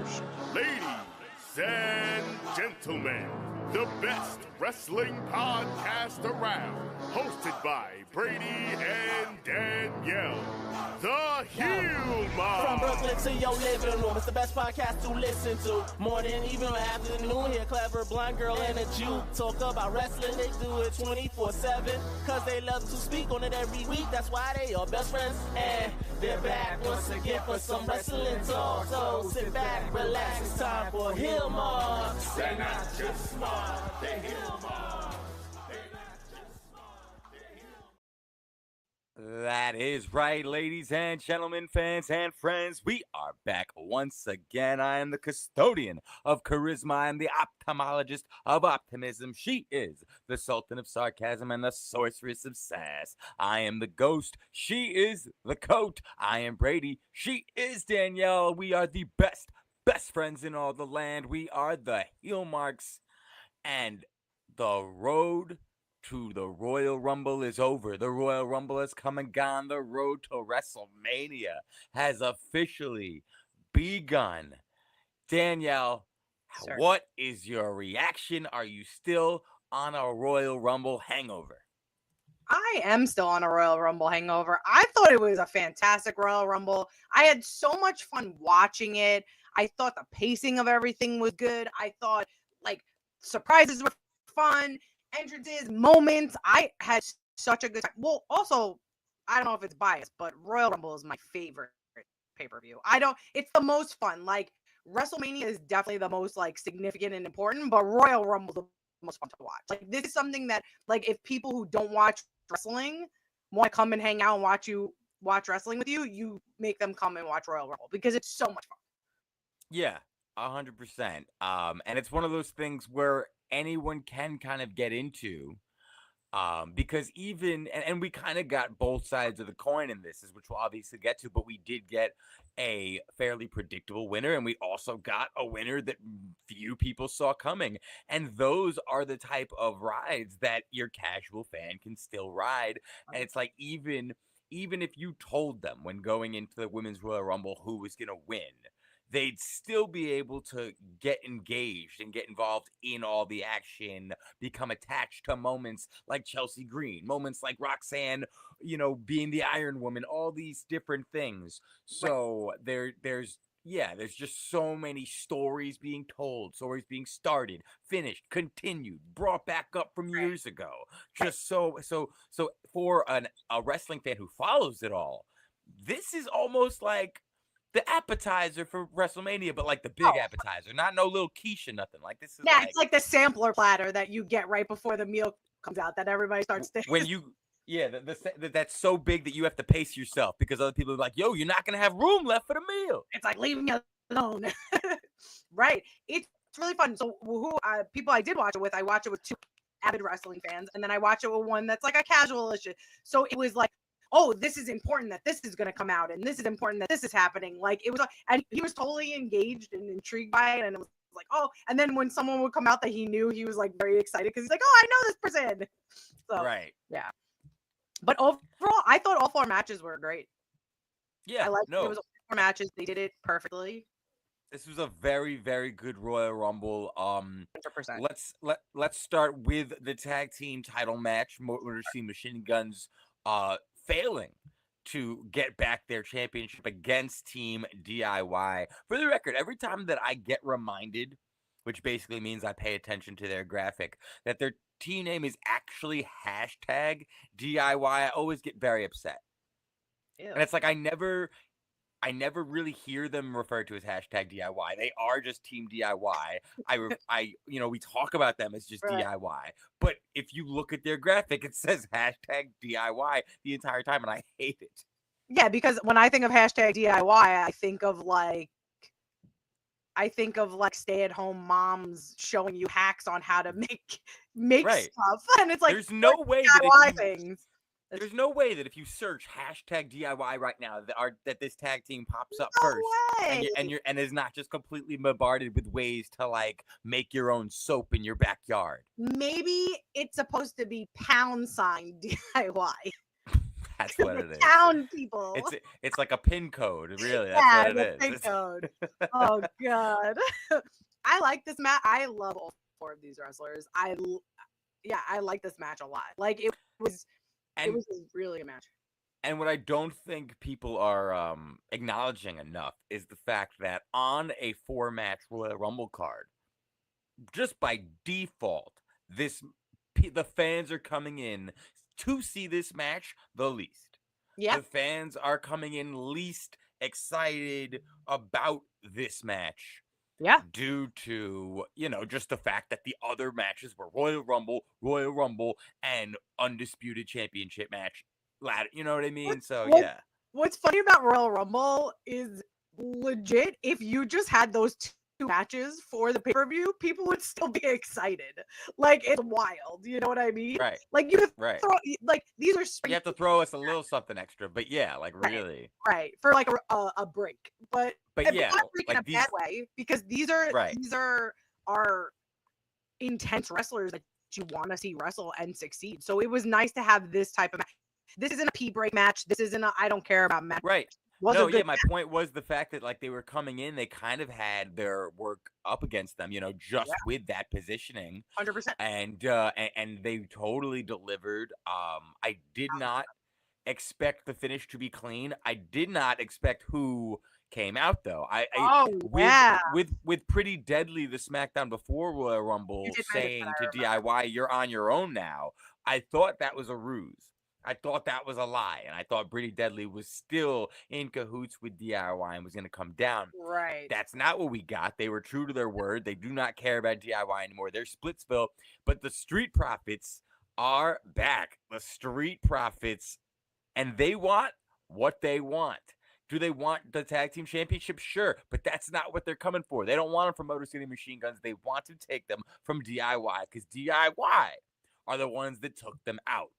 Ladies and gentlemen, the best wrestling podcast around, hosted by Brady and Danielle, the Heel Mob. From Brooklyn to your living room, it's the best podcast to listen to. Morning, even afternoon, here clever blind girl and a Jew talk about wrestling. They do it 24/7, cause they love to speak on it every week. That's why they are best friends, and they're back once again for some wrestling talk. So sit back, relax, it's time for Heel Mob. They're not just smart, they're Heel Mob. That is right, ladies and gentlemen, fans and friends. We are back once again. I am the custodian of charisma. I am the ophthalmologist of optimism. She is the sultan of sarcasm and the sorceress of sass. I am the ghost. She is the coat. I am Brady. She is Danielle. We are the best friends in all the land. We are the heel marks. And the road to the Royal Rumble is over. The Royal Rumble has come and gone. The road to WrestleMania has officially begun. Danielle, Sir. What is your reaction? Are you still on a Royal Rumble hangover? I am still on a Royal Rumble hangover. I thought it was a fantastic Royal Rumble. I had so much fun watching it. I thought the pacing of everything was good. I thought, surprises were fun. Entrances, moments. I had such a good time. Well, also, I don't know if it's biased, but Royal Rumble is my favorite pay-per-view. It's the most fun. WrestleMania is definitely the most significant and important, but Royal Rumble is the most fun to watch. This is something that if people who don't watch wrestling want to come and hang out and watch wrestling with you, you make them come and watch Royal Rumble because it's so much fun. Yeah, 100%. And it's one of those things where anyone can kind of get into, because and we kind of got both sides of the coin in this, which we'll obviously get to, but we did get a fairly predictable winner, and we also got a winner that few people saw coming. And those are the type of rides that your casual fan can still ride. And it's even if you told them when going into the Women's Royal Rumble who was going to win, they'd still be able to get engaged and get involved in all the action, become attached to moments like Chelsea Green, moments like Roxanne, being the Iron Woman, all these different things. So there's just so many stories being told, stories being started, finished, continued, brought back up from years ago. Just so for a wrestling fan who follows it all, this is almost like the appetizer for WrestleMania, but the big appetizer, not no little quiche or nothing. This is it's like the sampler platter that you get right before the meal comes out that everybody starts to. When you, that's so big that you have to pace yourself because other people are like, yo, you're not going to have room left for the meal. It's like, leave me alone. Right. It's really fun. So people I did watch it with, I watched it with two avid wrestling fans, and then I watched it with one that's a casual-ish. So it was oh, this is important that this is going to come out, and this is important that this is happening. And he was totally engaged and intrigued by it, and it was oh, and then when someone would come out that he knew, he was very excited because he's oh, I know this person. So, right. Yeah. But overall, I thought all four matches were great. Yeah, it was all four matches. They did it perfectly. This was a very, very good Royal Rumble. 100%. Let's start with the tag team title match. Motor City Machine Guns failing to get back their championship against Team DIY. For the record, every time that I get reminded, which basically means I pay attention to their graphic, that their team name is actually hashtag DIY, I always get very upset. Ew. And it's I never really hear them referred to as hashtag DIY. They are just Team DIY. We talk about them as just Right. DIY. But if you look at their graphic, it says hashtag DIY the entire time, and I hate it. Yeah, because when I think of hashtag DIY, I think of stay-at-home moms showing you hacks on how to make Right. stuff, and it's There's no way DIY things. There's no way that if you search hashtag DIY right now that this tag team pops up No first, way. and is not just completely bombarded with ways to make your own soap in your backyard. Maybe it's supposed to be # DIY. That's what it is. Town people. It's like a pin code, really. That's Yeah, what the it pin is. code. Oh God. I like this match. I love all four of these wrestlers. I like this match a lot. Like it was really a match. And what I don't think people are acknowledging enough is the fact that on a 4-match Royal Rumble card, just by default, the fans are coming in to see this match the least. Yeah. The fans are coming in least excited about this match. Yeah. Due to, just the fact that the other matches were Royal Rumble, and Undisputed Championship match. Ladder, you know what I mean? Yeah. What's funny about Royal Rumble is legit, if you just had those two matches for the pay-per-view, people would still be excited. Like, it's wild. You know what I mean? Right. Like, you could throw, like, these are you have to throw us a little something extra, but yeah, like really. Right. For like a break. But yeah, not break like in a bad way, because these are intense wrestlers that you want to see wrestle and succeed. So it was nice to have this type of match. This isn't a pee break match. This isn't a I don't care about match. Right. My point was the fact that like they were coming in, they kind of had their work up against them, with that positioning. 100%. And they totally delivered. I did not expect the finish to be clean. I did not expect who came out though. With Pretty Deadly, the SmackDown before Royal Rumble, saying to DIY, "You're on your own now." I thought that was a ruse. I thought that was a lie, and I thought Pretty Deadly was still in cahoots with DIY and was going to come down. Right. That's not what we got. They were true to their word. They do not care about DIY anymore. They're Splitsville, but the Street Profits are back. The Street Profits, and they want what they want. Do they want the tag team championship? Sure, but that's not what they're coming for. They don't want them from Motor City Machine Guns. They want to take them from DIY because DIY are the ones that took them out.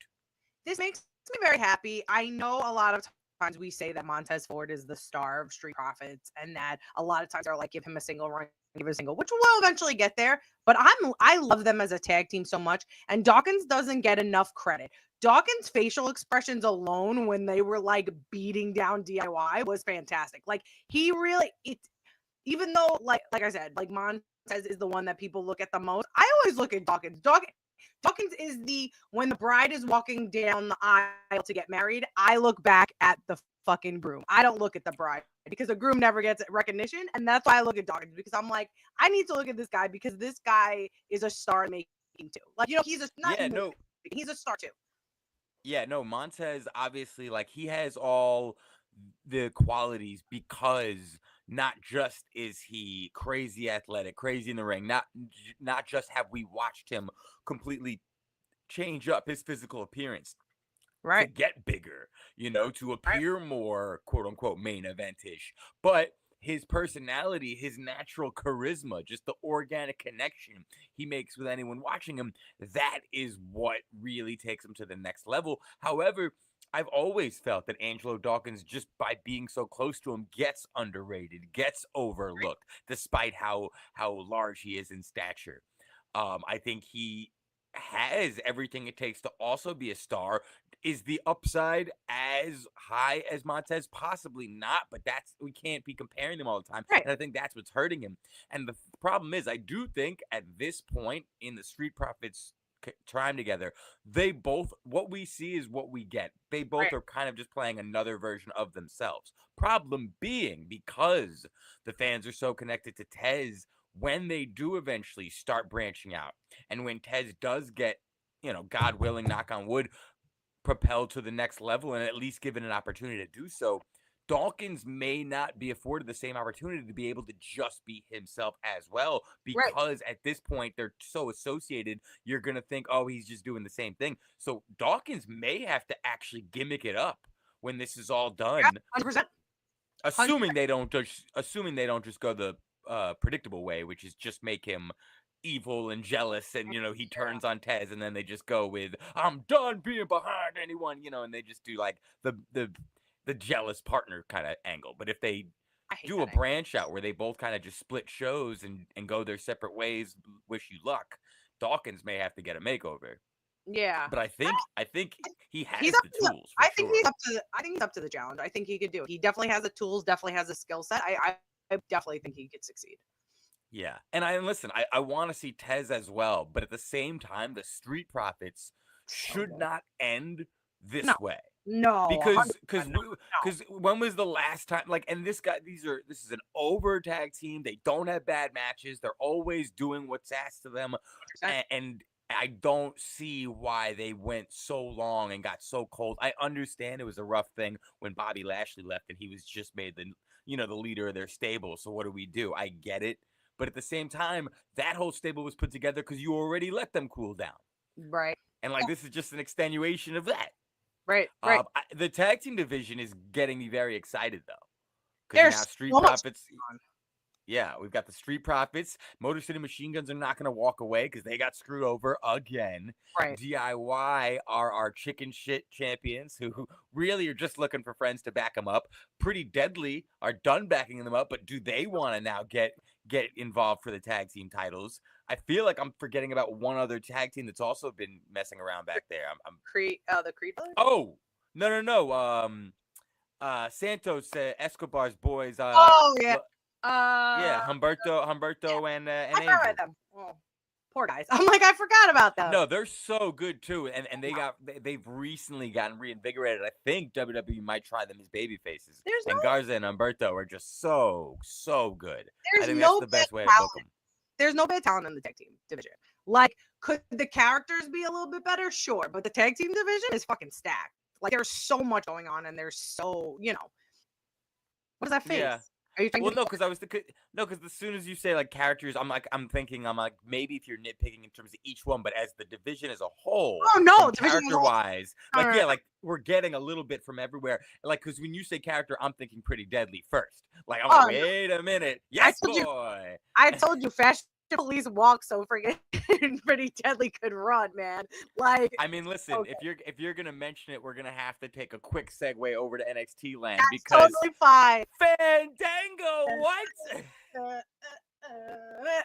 This makes me very happy. I know a lot of times we say that Montez Ford is the star of Street Profits, and that a lot of times they're like, give him a single run, give him a single, which will eventually get there. But I love them as a tag team so much, and Dawkins doesn't get enough credit. Dawkins' facial expressions alone when they were like beating down DIY was fantastic. Like he really, even though like I said, like Montez is the one that people look at the most. I always look at Dawkins. Dawkins is when the bride is walking down the aisle to get married, I look back at the fucking groom. I don't look at the bride because the groom never gets recognition. And that's why I look at Dawkins, because I'm like, I need to look at this guy because this guy is a star making too. Like, he's a star too. Yeah, no, Montez, obviously, like, he has all the qualities because not just is he crazy athletic, crazy in the ring, not just have we watched him completely change up his physical appearance to get bigger, to appear more quote unquote main event-ish, but his personality, his natural charisma, just the organic connection he makes with anyone watching him, that is what really takes him to the next level. However, I've always felt that Angelo Dawkins, just by being so close to him, gets underrated, gets overlooked, despite how large he is in stature. I think he has everything it takes to also be a star. Is the upside as high as Montez? Possibly not, but we can't be comparing them all the time. Right. And I think that's what's hurting him. And the problem is, I do think at this point in the Street Profits time together, what we see is what we get. They both are kind of just playing another version of themselves. Problem being, because the fans are so connected to Tez, when they do eventually start branching out, and when Tez does get, God willing, knock on wood, propelled to the next level and at least given an opportunity to do so, Dawkins may not be afforded the same opportunity to be able to just be himself as well, because at this point they're so associated, you're going to think, oh, he's just doing the same thing. So Dawkins may have to actually gimmick it up when this is all done. 100%. Assuming they don't just go the predictable way, which is just make him evil and jealous, and he turns on Tez, and then they just go with, I'm done being behind anyone, and they just do like the jealous partner kind of angle. But if they do a branch out where they both kind of just split shows and go their separate ways, wish you luck, Dawkins may have to get a makeover. Yeah. But I think he has He's up the to the, tools for sure. I think he's up to the challenge. I think he could do it. He definitely has the tools, definitely has the skill set. I definitely think he could succeed. Yeah. And listen, I want to see Tez as well, but at the same time, the Street Profits So should good. not end this No. way. No, Because 100% no. when was the last time, like, and this is an over tag team. They don't have bad matches. They're always doing what's asked of them. 100%. And I don't see why they went so long and got so cold. I understand it was a rough thing when Bobby Lashley left and he was just made the leader of their stable. So what do? I get it. But at the same time, that whole stable was put together because you already let them cool down. Right. And like, this is just an extenuation of that. Right. The tag team division is getting me very excited though. There's Now Street so much Profits. Yeah, we've got the Street Profits. Motor City Machine Guns are not going to walk away because they got screwed over again. Right. DIY are our chicken shit champions who really are just looking for friends to back them up. Pretty Deadly are done backing them up, but do they want to now get involved for the tag team titles? I feel like I'm forgetting about one other tag team that's also been messing around back there. The Creed brothers? Oh, no. Santos Escobar's boys. Oh yeah. Humberto and I Angel. forgot about them. Oh, poor guys. I'm like, I forgot about them. No, they're so good too, and they've recently gotten reinvigorated. I think WWE might try them as baby faces. And Garza and Humberto are just so good. I think that's the best way to book them. There's no bad talent in the tag team division. Like, could the characters be a little bit better? Sure, but the tag team division is fucking stacked. Like, there's so much going on, and there's so, what is that face? Yeah. Are you thinking? Well, no, because as soon as you say like characters, I'm thinking maybe if you're nitpicking in terms of each one, but as the division as a whole, oh no, character wise, like yeah, like we're getting a little bit from everywhere. Like, because when you say character, I'm thinking Pretty Deadly first. Like, I'm like, wait a minute, yes, boy. I told you, Fashion Police walk so freaking Pretty Deadly could run, man. Like, I mean, listen, if you're gonna mention it, we're gonna have to take a quick segue over to NXT land because totally fine. Fandango, what?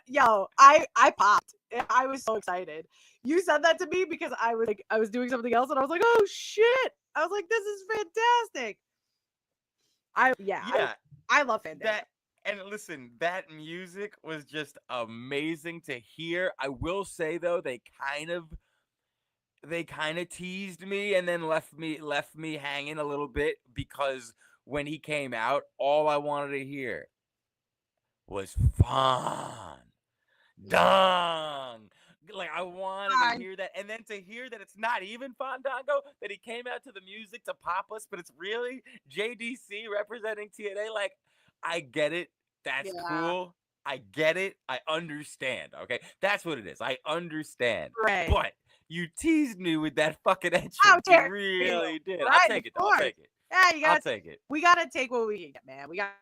Yo, I popped. I was so excited. You said that to me because I was doing something else and I was like, oh shit. I was like, this is fantastic. I love Fandango. And listen, that music was just amazing to hear. I will say though, they kind of teased me and then left me hanging a little bit, because when he came out, all I wanted to hear was fun. Dong. Like, I wanted to hear that, and then to hear that it's not even Fandango, that he came out to the music to pop us, but it's really JDC representing TNA. Like, I get it. That's cool. I get it. I understand. Okay, that's what it is. I understand. Right. But you teased me with that fucking entrance. You really did. Right, I'll take it. I'll take it. Yeah, I'll take it. We gotta take what we can get, man. We gotta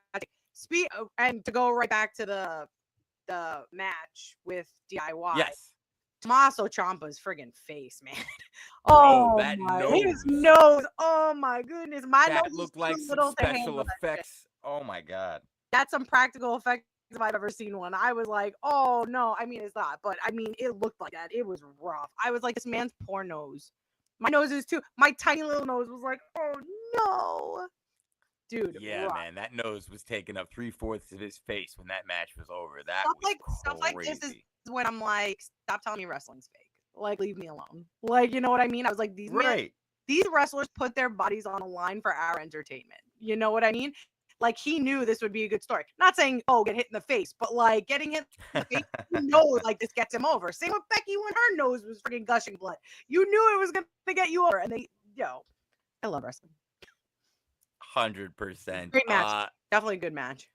speed and to go right back to the match with DIY. Yes. Tommaso Ciampa's friggin' face, man. That nose. His nose. Oh my goodness. My that nose looked like some special effects. Oh my god. That's some practical effects if I've ever seen one. I was like, oh no. I mean, it's not, but I mean, it looked like that. It was rough. I was like, this man's poor nose. My nose is too. My tiny little nose was like, oh no. Dude. Yeah, rough. Man. That nose was taking up 3/4 of his face when that match was over. That stuff like this is when I'm like, stop telling me wrestling's fake. Like, leave me alone. Like, you know what I mean? I was like, these wrestlers put their bodies on the line for our entertainment. You know what I mean? Like, he knew this would be a good story. Not saying, get hit in the face, but like getting hit in the face, like this gets him over. Same with Becky when her nose was freaking gushing blood. You knew it was gonna get you over. And I love wrestling. 100%. Great match. Definitely a good match.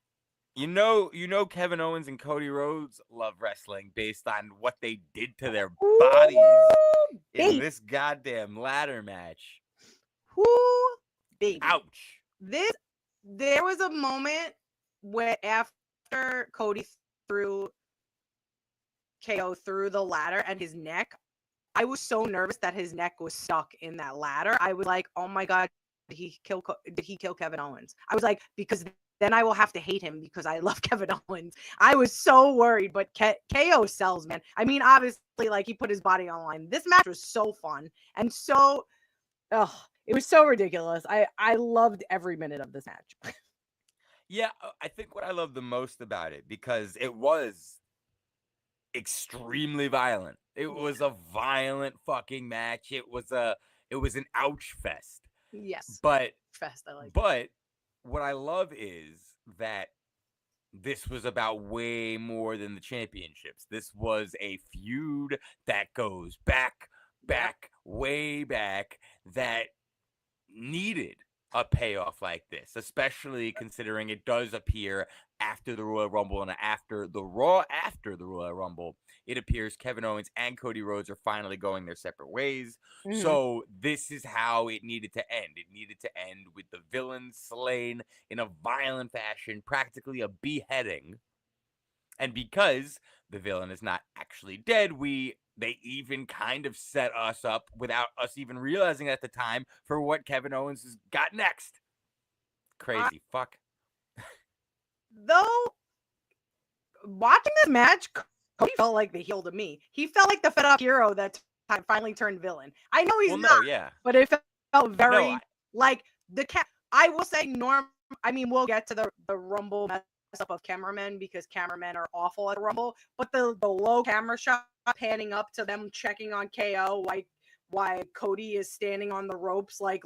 You know, Kevin Owens and Cody Rhodes love wrestling based on what they did to their bodies in this goddamn ladder match. Baby. Ouch. There was a moment where after Cody threw KO through the ladder and his neck, I was so nervous that his neck was stuck in that ladder. I was like, oh my God, did he kill Kevin Owens? I was like, because then I will have to hate him because I love Kevin Owens. I was so worried, but KO sells, man. I mean, obviously, like, he put his body on the line. This match was so fun and so, it was so ridiculous. I loved every minute of this match. Yeah, I think what I love the most about it, because it was extremely violent. It was a violent fucking match. It was an ouch fest. Yes. But Fest, I like. But what I love is that this was about way more than the championships. This was a feud that goes back, way back, that needed a payoff like this, especially considering it does appear after the Royal Rumble and after the Raw after the Royal Rumble. It appears Kevin Owens and Cody Rhodes are finally going their separate ways. Mhm. So this is how it needed to end. It needed to end with the villain slain in a violent fashion, practically a beheading. And because the villain is not actually dead, they even kind of set us up without us even realizing at the time for what Kevin Owens has got next. Crazy fuck. Though, watching this match, Cody felt like the heel to me. He felt like the fed up hero that finally turned villain. I know he's not, but it felt very like the cat. I will say, I mean, we'll get to the Rumble mess up of cameramen because cameramen are awful at the Rumble, but the low camera shot panning up to them checking on KO, like why Cody is standing on the ropes, like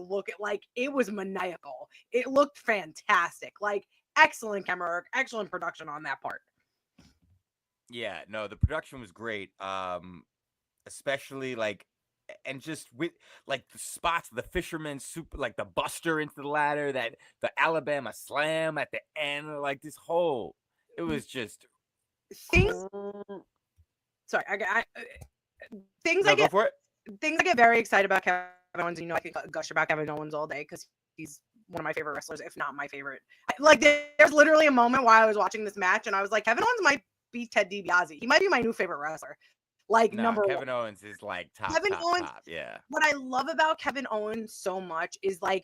it was maniacal. It looked fantastic. Like, excellent camera work, excellent production on that part. Yeah, no, the production was great. Especially and just with like the spots, the fisherman super, like the buster into the ladder, that the Alabama slam at the end, like this whole, it was just things. Sorry, things I get very excited about Kevin Owens. You know, I could gush about Kevin Owens all day because he's one of my favorite wrestlers, if not my favorite. Like, there's literally a moment while I was watching this match and I was like, Kevin Owens might be Ted DiBiase. He might be my new favorite wrestler. Like, number Kevin one. Owens is like top. Yeah. What I love about Kevin Owens so much is, like,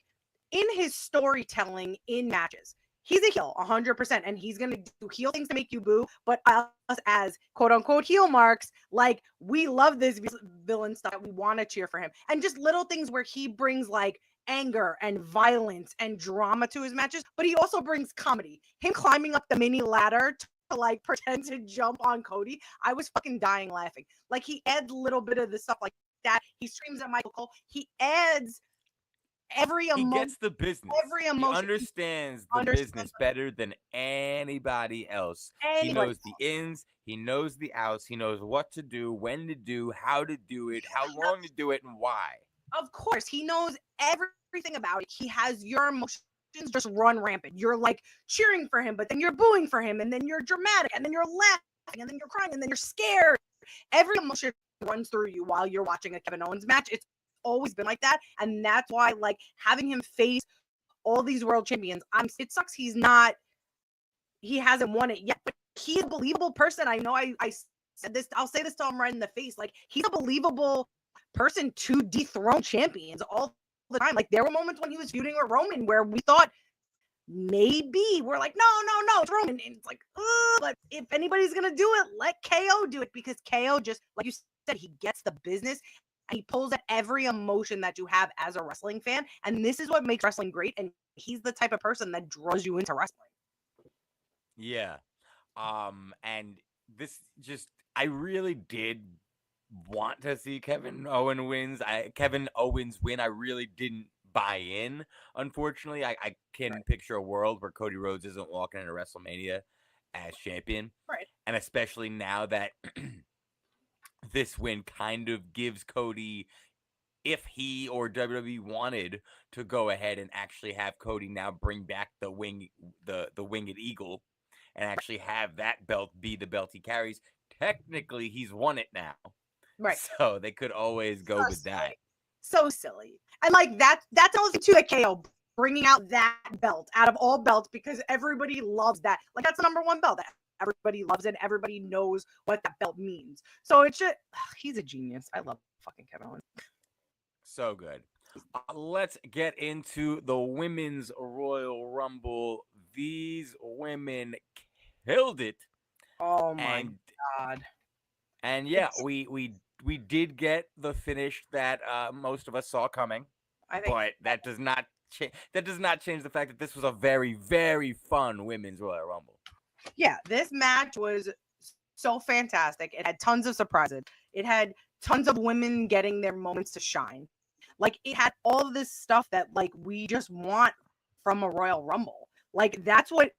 in his storytelling in matches, he's a heel 100%, and he's gonna do heel things to make you boo. But us as quote unquote heel marks, like, we love this villain stuff. We want to cheer for him, and just little things where he brings like anger and violence and drama to his matches, but he also brings comedy. Him climbing up the mini ladder to like pretend to jump on Cody, I was fucking dying laughing. Like, he adds a little bit of the stuff like that. He screams at Michael Cole. He adds every emotion. He gets the business. Every emotion. He understands the business better than anybody else. He knows the ins. He knows the outs. He knows what to do, when to do, how to do it, how long to do it, and why. Of course, he knows everything about it. He has your emotions just run rampant. You're like cheering for him, but then you're booing for him, and then you're dramatic, and then you're laughing, and then you're crying, and then you're scared. Every emotion runs through you while you're watching a Kevin Owens match. It's always been like that, and that's why, like, having him face all these world champions, it sucks he hasn't won it yet, but he's a believable person. I know I said this, I'll say this till I'm right in the face. Like, he's a believable person to dethrone champions all the time. Like, there were moments when he was feuding with Roman where we thought maybe we're like, no, it's Roman, and it's like, but if anybody's gonna do it, let KO do it, because KO, just like you said, he gets the business. He pulls at every emotion that you have as a wrestling fan, and this is what makes wrestling great. And he's the type of person that draws you into wrestling. Yeah, and this just, I really did want to see Kevin Owens win. I really didn't buy in. Unfortunately, I can picture a world where Cody Rhodes isn't walking into WrestleMania as champion, right? And especially now that this win kind of gives Cody, if he or WWE wanted to go ahead and actually have Cody now bring back the winged eagle and actually have that belt be the belt he carries, technically he's won it now. Right. So they could always go with that. So silly. And like that's also too, that KO bringing out that belt out of all belts, because everybody loves that. Like, that's the number one belt. Everybody loves it. Everybody knows what that belt means. So it's just, he's a genius. I love fucking Kevin Owens. So good. Let's get into the Women's Royal Rumble these women killed it. Oh my And God. and yeah, we did get the finish that most of us saw coming, I think but that does not change the fact that this was a very, very fun women's Royal Rumble. yeah, this match was so fantastic. It had tons of surprises. It had tons of women getting their moments to shine. Like it had all of this stuff that like we just want from a Royal Rumble. Like that's what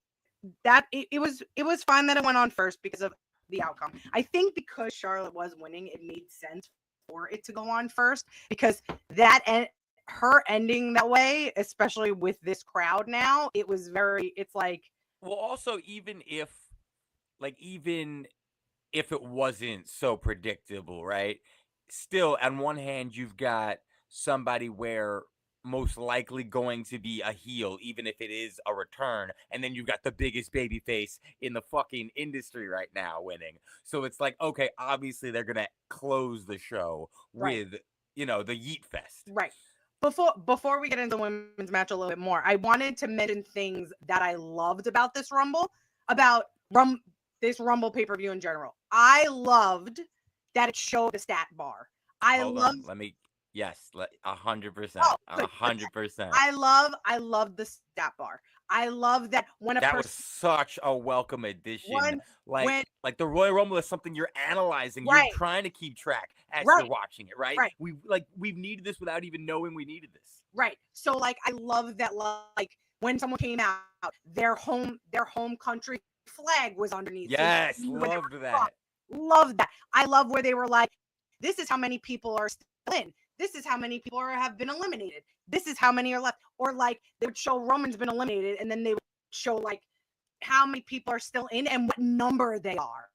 it was fine that it went on first because of the outcome. I think because Charlotte was winning, it made sense for it to go on first because her ending that way, especially with this crowd now, it's like Well, also even if it wasn't so predictable, right? Still, on one hand, you've got somebody where most likely going to be a heel, even if it is a return, and then you've got the biggest baby face in the fucking industry right now winning. So it's like, okay, obviously they're gonna close the show Right. with, the Yeet Fest. right. Before we get into the women's match a little bit more, I wanted to mention things that I loved about this Rumble, about this Rumble pay-per-view in general. I loved that it showed the stat bar. Hold on, let me. Yes, 100%, Oh, good. 100%. I love the stat bar. I love that when a That was person such a welcome addition. when Like the Royal Rumble is something you're analyzing. right, You're trying to keep track as right, you're watching it, right? right, We've needed this without even knowing we needed this. right. So like I love that like when someone came out, their home country flag was underneath. Yes, So loved that. Love that. I love where they were like, this is how many people are still in. This is how many people have been eliminated. This is how many are left. Or like they would show Roman's been eliminated, and then they would show like how many people are still in and what number they are.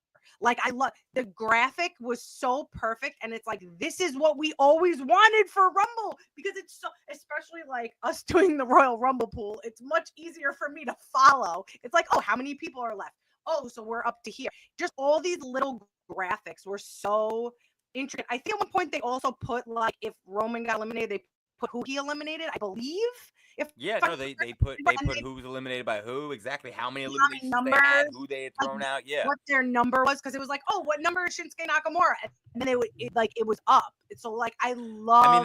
Like I love the graphic was so perfect, and it's like this is what we always wanted for Rumble because it's so, especially like us doing the Royal Rumble pool. It's much easier for me to follow. It's like, oh, how many people are left? Oh, so we're up to here. Just all these little graphics were so intricate. I think at one point they also put like if Roman got eliminated, they put who he eliminated. I believe. They put who was eliminated by who, exactly how many eliminations numbers, they had, who they had thrown out, what their number was, because it was like, oh, what number is Shinsuke Nakamura, and then it was up. So like I mean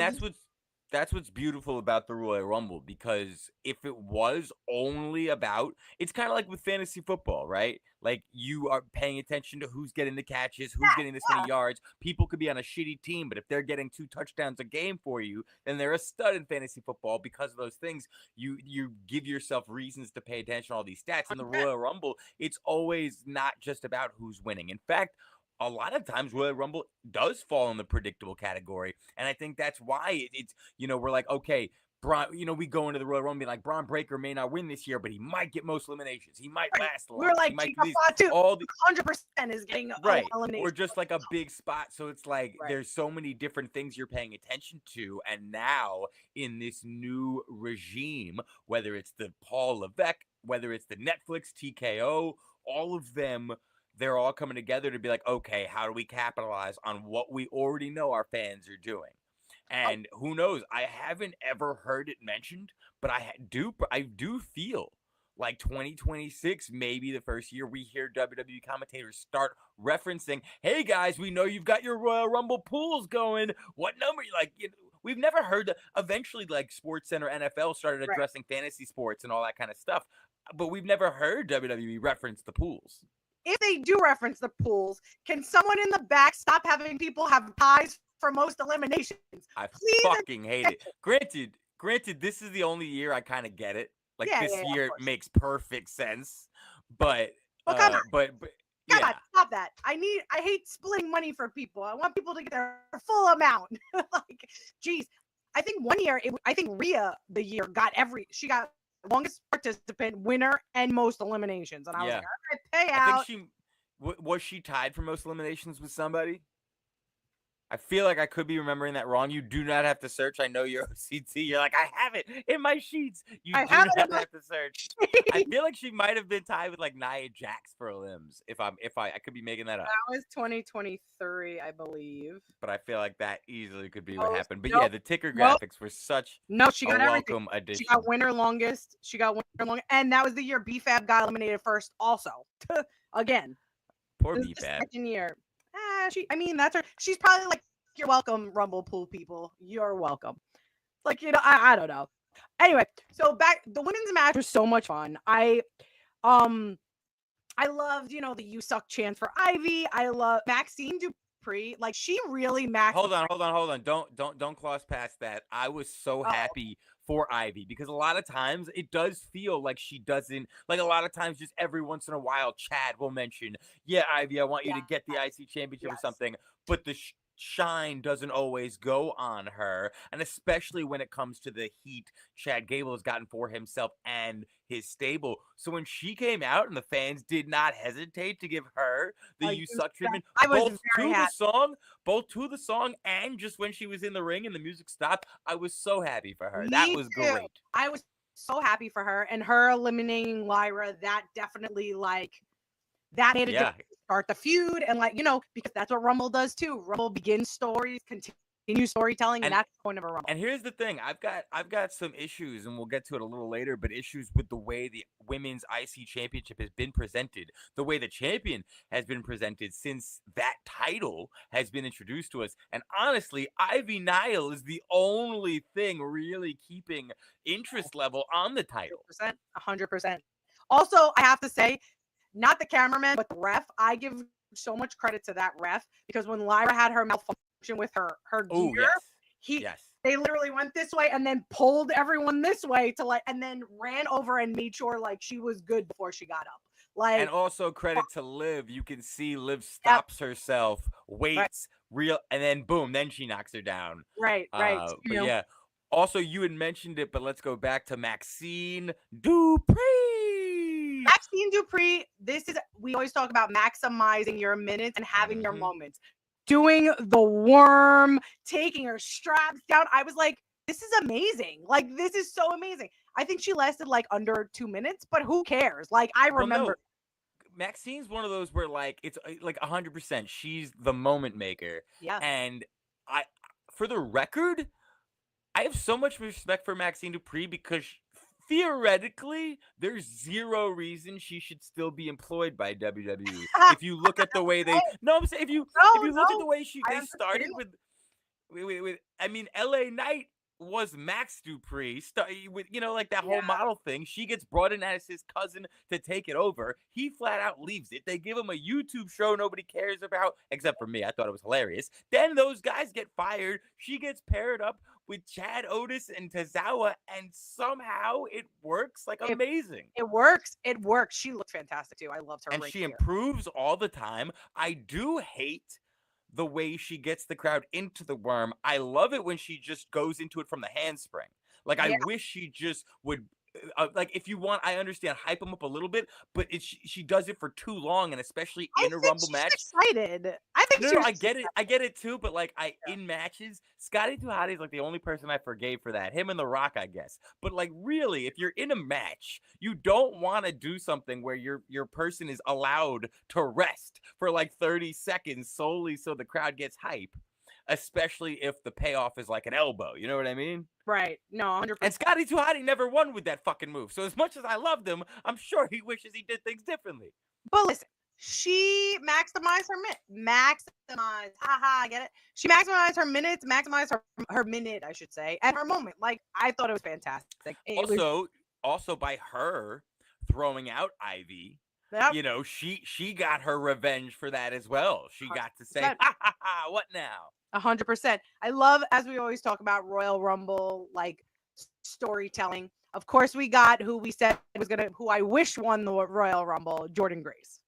that's what's beautiful about the Royal Rumble, because if it was only about, it's kind of like with fantasy football, right? Like you are paying attention to who's getting the catches, who's getting this many yards. People could be on a shitty team, but if they're getting 2 touchdowns a game for you, then they're a stud in fantasy football. Because of those things, you give yourself reasons to pay attention to all these stats. In the Royal Rumble, it's always not just about who's winning. In fact, a lot of times Royal Rumble does fall in the predictable category. And I think that's why it's, we're like, okay, Braun, we go into the Royal Rumble being like, Braun Breaker may not win this year, but he might get most eliminations. He might last a lot. We're like, all the 100% is getting elimination. Or just like a big spot. So it's like there's so many different things you're paying attention to. And now in this new regime, whether it's the Paul Levesque, whether it's the Netflix TKO, all of them, they're all coming together to be like, okay, how do we capitalize on what we already know our fans are doing? And who knows? I haven't ever heard it mentioned, but I do feel like 2026 may be the first year we hear WWE commentators start referencing, hey guys, we know you've got your Royal Rumble pools going. What number? Like, we've never heard that. Eventually, like SportsCenter, NFL started addressing fantasy sports and all that kind of stuff, but we've never heard WWE reference the pools. If they do reference the pools, can someone in the back stop having people have ties for most eliminations? I fucking hate it. Granted, this is the only year I kind of get it. Like this year it makes perfect sense. But come on. but Come on, stop that. I hate splitting money for people. I want people to get their full amount. Like, geez. I think one year, Rhea the year she got longest participant, winner, and most eliminations. And I was like, all right, pay out. I think was she tied for most eliminations with somebody? I feel like I could be remembering that wrong. You do not have to search. I know you're OCT. You're like, I have it in my sheets. You I do have it not in my have to search. I feel like she might have been tied with like Nia Jax for limbs. If I could be making that up. That was 2023, I believe. But I feel like that easily could be Oh, what happened. But nope, yeah, the ticker nope. graphics were such No, she a got everything. welcome addition. She got winner longest. And that was the year BFAB got eliminated first. Also, again, Poor this is the BFAB. second year. That's her. She's probably like, you're welcome, Rumble Pool people. You're welcome. Like, I don't know. Anyway, so the women's match was so much fun. I loved, the "you suck" chants for Ivy. I love Maxine Dupree. Like, she really Hold on. Don't cross past that. I was so happy for Ivy because a lot of times it does feel like she doesn't, like a lot of times just every once in a while Chad will mention, yeah, Ivy, I want you to get the IC championship or something, but the shine doesn't always go on her, and especially when it comes to the heat Chad Gable has gotten for himself and his stable. So when she came out and the fans did not hesitate to give her the "you suck" treatment, both to the song and just when she was in the ring and the music stopped, I was so happy for her. That was great. I was so happy for her, and her eliminating Lyra, that definitely that made a difference. Start the feud, and because that's what Rumble does too. Rumble begins stories, continue storytelling, and that's the point of a Rumble. And here's the thing, I've got some issues, and we'll get to it a little later, but issues with the way the women's IC championship has been presented, the way the champion has been presented since that title has been introduced to us. And honestly, Ivy Nile is the only thing really keeping interest level on the title. 100%. Also, I have to say, not the cameraman, but the ref. I give so much credit to that ref, because when Lyra had her malfunction with her gear, they literally went this way and then pulled everyone this way and then ran over and made sure she was good before she got up. And also credit to Liv. You can see Liv stops herself, waits, and then boom, then she knocks her down. Right. But yeah. Also, you had mentioned it, but let's go back to Maxine Dupree. Maxine Dupree, we always talk about maximizing your minutes and having your moments. Doing the worm, taking her straps down. I was like, this is amazing. This is so amazing. I think she lasted under 2 minutes, but who cares? I remember. Maxine's one of those where it's 100%. She's the moment maker. Yeah. And for the record, I have so much respect for Maxine Dupree because theoretically, there's zero reason she should still be employed by WWE. If you look at the way they, I'm saying if you look at the way they started with LA Knight was Max Dupree, with that whole model thing. She gets brought in as his cousin to take it over. He flat out leaves it. They give him a YouTube show nobody cares about, except for me. I thought it was hilarious. Then those guys get fired. She gets paired up with Chad Otis and Tozawa, and somehow it works amazing. It works. She looked fantastic too. I loved her. And she improves all the time. I do hate the way she gets the crowd into the worm. I love it when she just goes into it from the handspring. I wish she just would. If you want, I understand, hype them up a little bit, but she does it for too long, and especially in a Rumble match. Excited. I think I get it. I get it too, but in matches, Scotty 2 Hotty is the only person I forgave for that. Him and The Rock, I guess. But really, if you're in a match, you don't want to do something where your person is allowed to rest for 30 seconds solely so the crowd gets hype. Especially if the payoff is an elbow. You know what I mean? Right. No, 100%. And Scotty 2 Hotty never won with that fucking move. So as much as I loved him, I'm sure he wishes he did things differently. But listen, she maximized her I get it. She maximized her minutes, maximized her minute, I should say, and her moment. I thought it was fantastic. Also by her throwing out Ivy, she got her revenge for that as well. She got to say, ha ha ha, what now? 100%. I love, as we always talk about, Royal Rumble, storytelling. Of course, we got who I wish won the Royal Rumble, Jordynne Grace.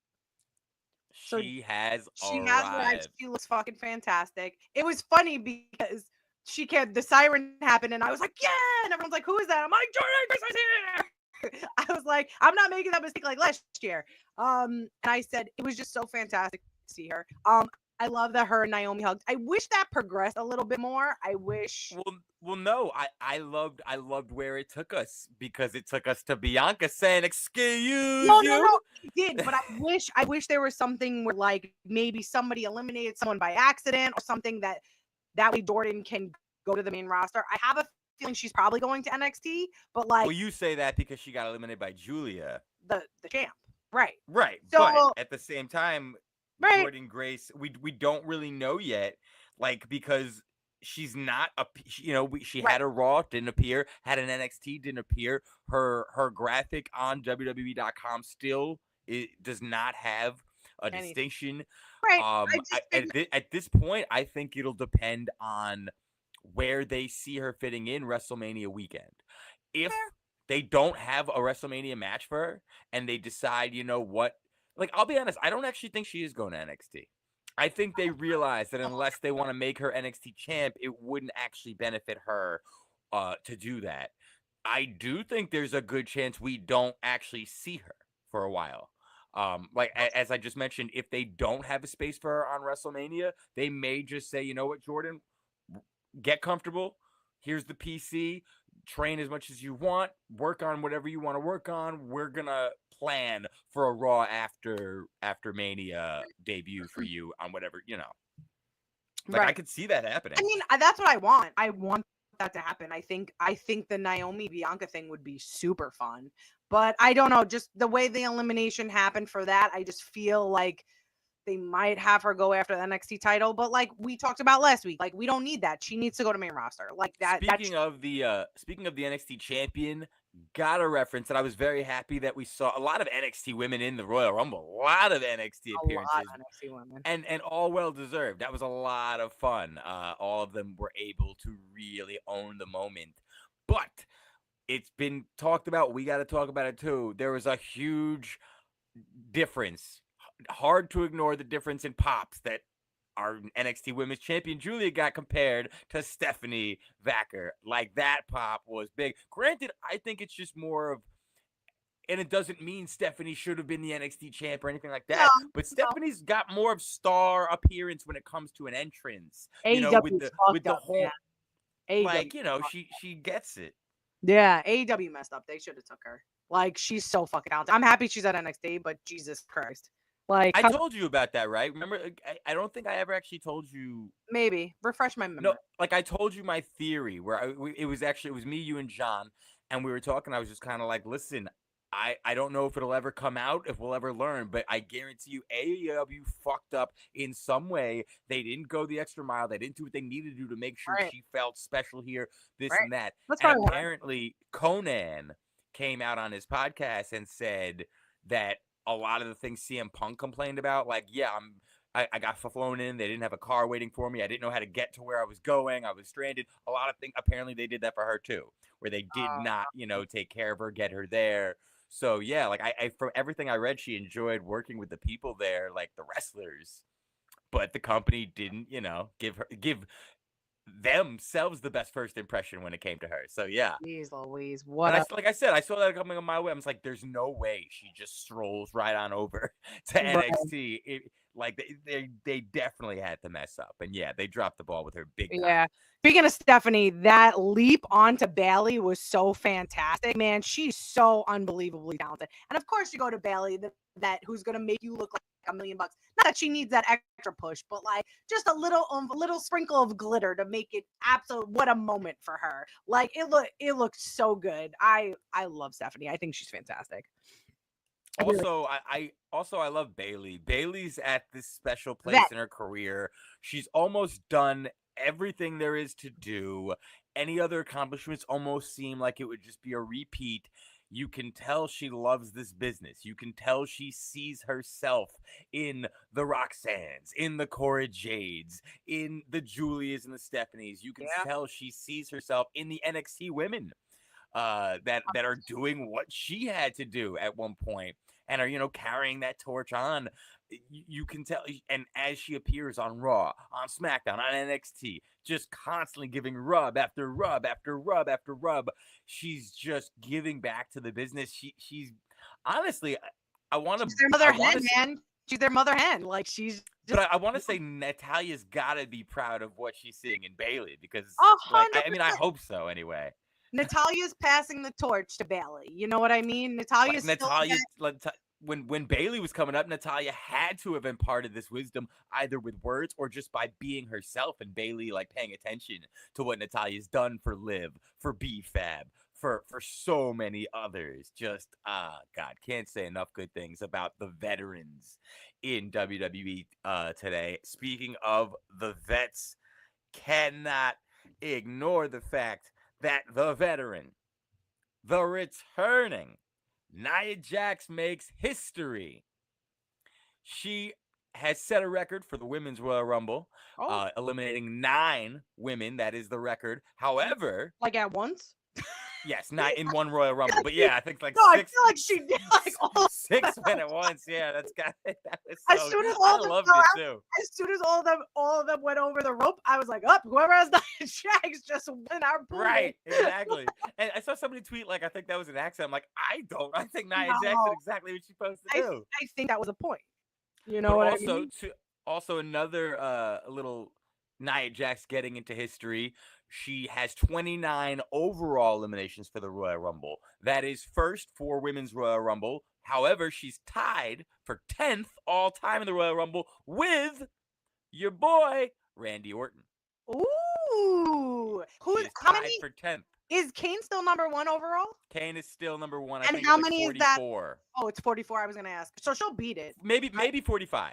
She has arrived. She looks fucking fantastic. It was funny because the siren happened, and I was like, yeah, and everyone's like, who is that? I'm like, Jordynne Grace is here. I was like, I'm not making that mistake like last year. And I said it was just so fantastic to see her. I love that her and Naomi hugged. I wish that progressed a little bit more. I wish. Well, no, I loved where it took us, because it took us to Bianca saying, "Excuse No, you." it did. But I wish there was something where like maybe somebody eliminated someone by accident or something that way Jordan can go to the main roster. I have a feeling she's probably going to NXT, but like Well, you say that because she got eliminated by Julia. the champ, right? Right, So but at the same time, right, Jordan Grace, we don't really know yet, like, because she's not she right. had a Raw, didn't appear, had an NXT, didn't appear. Her graphic on WWE.com still does not have a distinction. Right. At this point, I think it'll depend on where they see her fitting in WrestleMania weekend. If they don't have a WrestleMania match for her and they decide, you know what, like, I'll be honest, I don't actually think she is going to NXT. I think they realize that unless they want to make her NXT champ, it wouldn't actually benefit her to do that. I do think there's a good chance we don't actually see her for a while. As I just mentioned, if they don't have a space for her on WrestleMania, they may just say, you know what, Jordan, get comfortable. Here's the PC. Train as much as you want. Work on whatever you want to work on. We're gonna plan for a Raw after Mania debut for you on whatever, you know. Like, right. I could see that happening. I mean, that's what I want. I want that to happen. I think the Naomi Bianca thing would be super fun. But I don't know, just the way the elimination happened for that, I just feel like they might have her go after the NXT title, but like we talked about last week, like we don't need that. She needs to go to main roster. Like that. Speaking of the NXT champion, got a reference, and I was very happy that we saw a lot of NXT women in the Royal Rumble. A lot of NXT appearances, a lot of NXT women, and all well deserved. That was a lot of fun. All of them were able to really own the moment, but it's been talked about. We got to talk about it too. There was a huge difference. Hard to ignore the difference in pops that our NXT Women's Champion Julia got compared to Stephanie Vacker. Like, that pop was big. Granted, I think it's just more of, and it doesn't mean Stephanie should have been the NXT champ or anything like that. No, but Stephanie's got more of star appearance when it comes to an entrance. You know, with the whole, like, you know, she gets it. Yeah, AEW messed up. They should have took her. Like, she's so fucking talented. I'm happy she's at NXT, but Jesus Christ. Like, I told you about that, right? Remember, I don't think I ever actually told you. Maybe refresh my memory. No, like, I told you my theory where it was me, you, and John, and we were talking. I was just kind of like, listen, I don't know if it'll ever come out, if we'll ever learn, but I guarantee you, AEW fucked up in some way. They didn't go the extra mile. They didn't do what they needed to do to make sure she felt special here, this and that. And apparently, Conan came out on his podcast and said that a lot of the things CM Punk complained about, like, yeah, I got flown in. They didn't have a car waiting for me. I didn't know how to get to where I was going. I was stranded. A lot of things. Apparently, they did that for her too, where they did not, you know, take care of her, get her there. So yeah, like I from everything I read, she enjoyed working with the people there, like the wrestlers, but the company didn't, you know, give themselves the best first impression when it came to her. So yeah. Jeez Louise, what? Like I said, I saw that coming on my way. I was like, there's no way she just strolls right on over to NXT. Like they definitely had to mess up, and yeah, they dropped the ball with her big time. Yeah. Speaking of Stephanie, that leap onto Bayley was so fantastic, man. She's so unbelievably talented, and of course, you go to Bayley, that who's gonna make you look like $1 million. Not that she needs that extra push, but like just a little sprinkle of glitter to make it absolute. What a moment for her! Like it looked so good. I love Stephanie. I think she's fantastic. Also, I love Bayley. Bayley's at this special place in her career. She's almost done everything there is to do. Any other accomplishments almost seem like it would just be a repeat. You can tell she loves this business. You can tell she sees herself in the Roxannes, in the Cora Jades, in the Julias and the Stephanies. You can tell she sees herself in the NXT women that are doing what she had to do at one point and are, you know, carrying that torch on. You can tell, and as she appears on Raw, on SmackDown, on NXT, just constantly giving rub after rub after rub after rub, she's just giving back to the business. She's honestly, I want to. She's their mother hen, man. She's their mother hen. Like she's But I want to say Natalia's got to be proud of what she's seeing in Bailey because, like, I mean, I 100%. hope so anyway. Natalia's passing the torch to Bailey. You know what I mean? Like Natalia's Natalia, when Bailey was coming up, Natalia had to have imparted this wisdom either with words or just by being herself, and Bailey like paying attention to what Natalia's done for Liv, for BFAB, for so many others. Just God, can't say enough good things about the veterans in WWE today. Speaking of the vets, cannot ignore the fact that the veteran, the returning Nia Jax makes history. She has set a record for the Women's Royal Rumble, eliminating 9 women. That is the record. However, like at once. yes, not in one Royal Rumble, but yeah, I think like No, 6. I feel like she did like all 6 men at once. Yeah, that was As so. soon as I all the loved it too. As soon as all of them went over the rope, I was like, "Up, whoever has the Jags just win our pool." Right, exactly. And I saw somebody tweet like, I think that was an accident. I'm like, I don't. I think Nia Jax did exactly what she's supposed to do. I think that was a point. You know But what also, I mean? also another little Nia Jax getting into history. She has 29 overall eliminations for the Royal Rumble. That is first for Women's Royal Rumble. However, she's tied for 10th all time in the Royal Rumble with your boy Randy Orton. Ooh, how many for 10th? Is Kane still number 1 overall? Kane is still number 1. I And think how it's like many 44. is that? Oh, it's 44. I was gonna ask. So she'll beat it. Maybe 45.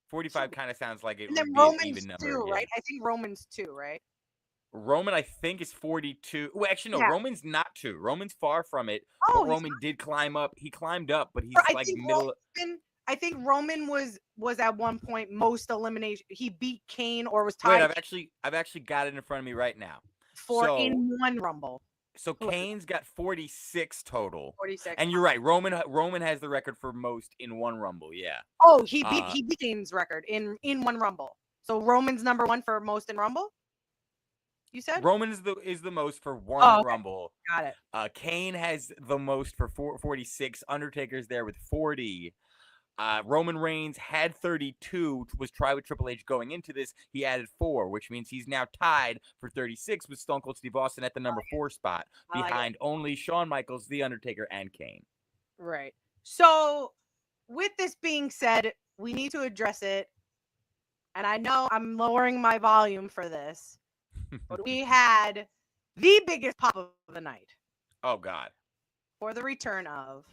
45 kind of sounds like it And would then be an Roman's even number. 2, Yeah. right? I think Roman's 2, right? Roman, I think, is 42. Well, actually, no. Yeah. Roman's not 2. Roman's far from it. Oh, but Roman did climb up. He climbed up, but he's I like think middle. I think Roman was at one point most elimination. He beat Kane or was tied. Wait, I've actually got it in front of me right now. In one Rumble. So Kane's got 46 total. 46. And you're right. Roman has the record for most in one Rumble. Yeah. Oh, he beat Kane's record in one Rumble. So Roman's number 1 for most in Rumble. You said Roman is the most for one Rumble. Got it. Kane has the most for 46. Undertaker's there with 40. Roman Reigns had 32, was tried with Triple H going into this. He added 4, which means he's now tied for 36 with Stone Cold Steve Austin at the number 4 spot, behind only Shawn Michaels, The Undertaker, and Kane. Right. So, with this being said, we need to address it. And I know I'm lowering my volume for this, but we had the biggest pop of the night. Oh, God. For the return of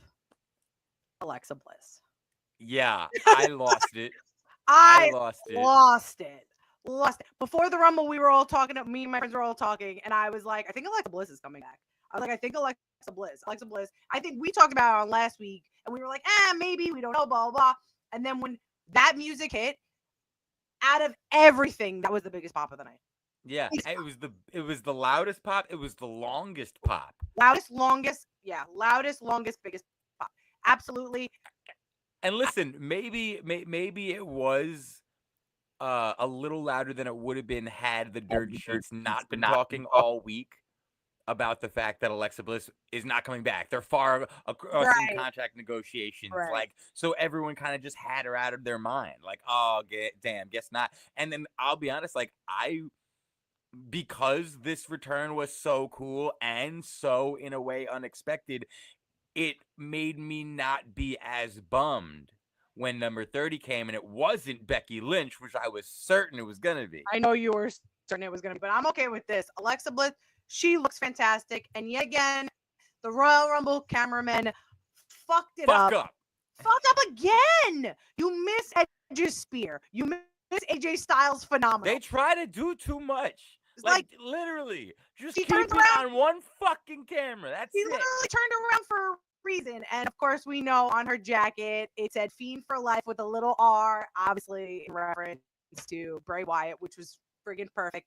Alexa Bliss. Yeah, I lost it. I lost it. Before the Rumble, we were all talking. Me and my friends were all talking, and I was like, I think Alexa Bliss is coming back. I was like, I think Alexa Bliss. I think we talked about it on last week, and we were like, maybe, we don't know, blah, blah, blah. And then when that music hit, out of everything, that was the biggest pop of the night. Yeah, it was the loudest pop. It was the longest pop. Loudest, longest, biggest pop. Absolutely. And listen, maybe it was a little louder than it would have been had the Dirt Sheets not been talking all week about the fact that Alexa Bliss is not coming back. They're far across in contract negotiations. Right. Like, so everyone kind of just had her out of their mind. Like, oh, damn, guess not. And then I'll be honest, like, because this return was so cool and so, in a way, unexpected, it made me not be as bummed when number 30 came and it wasn't Becky Lynch, which I was certain it was going to be. I know you were certain it was going to be, but I'm okay with this. Alexa Bliss, she looks fantastic. And yet again, the Royal Rumble cameraman fucked it up. Fucked up again. You miss Edge's spear. You miss AJ Styles' phenomenal. They try to do too much. Like literally, just keep it on one fucking camera. That's it. She literally turned around for a reason. And of course, we know on her jacket, it said Fiend for Life with a little R, obviously in reference to Bray Wyatt, which was friggin' perfect.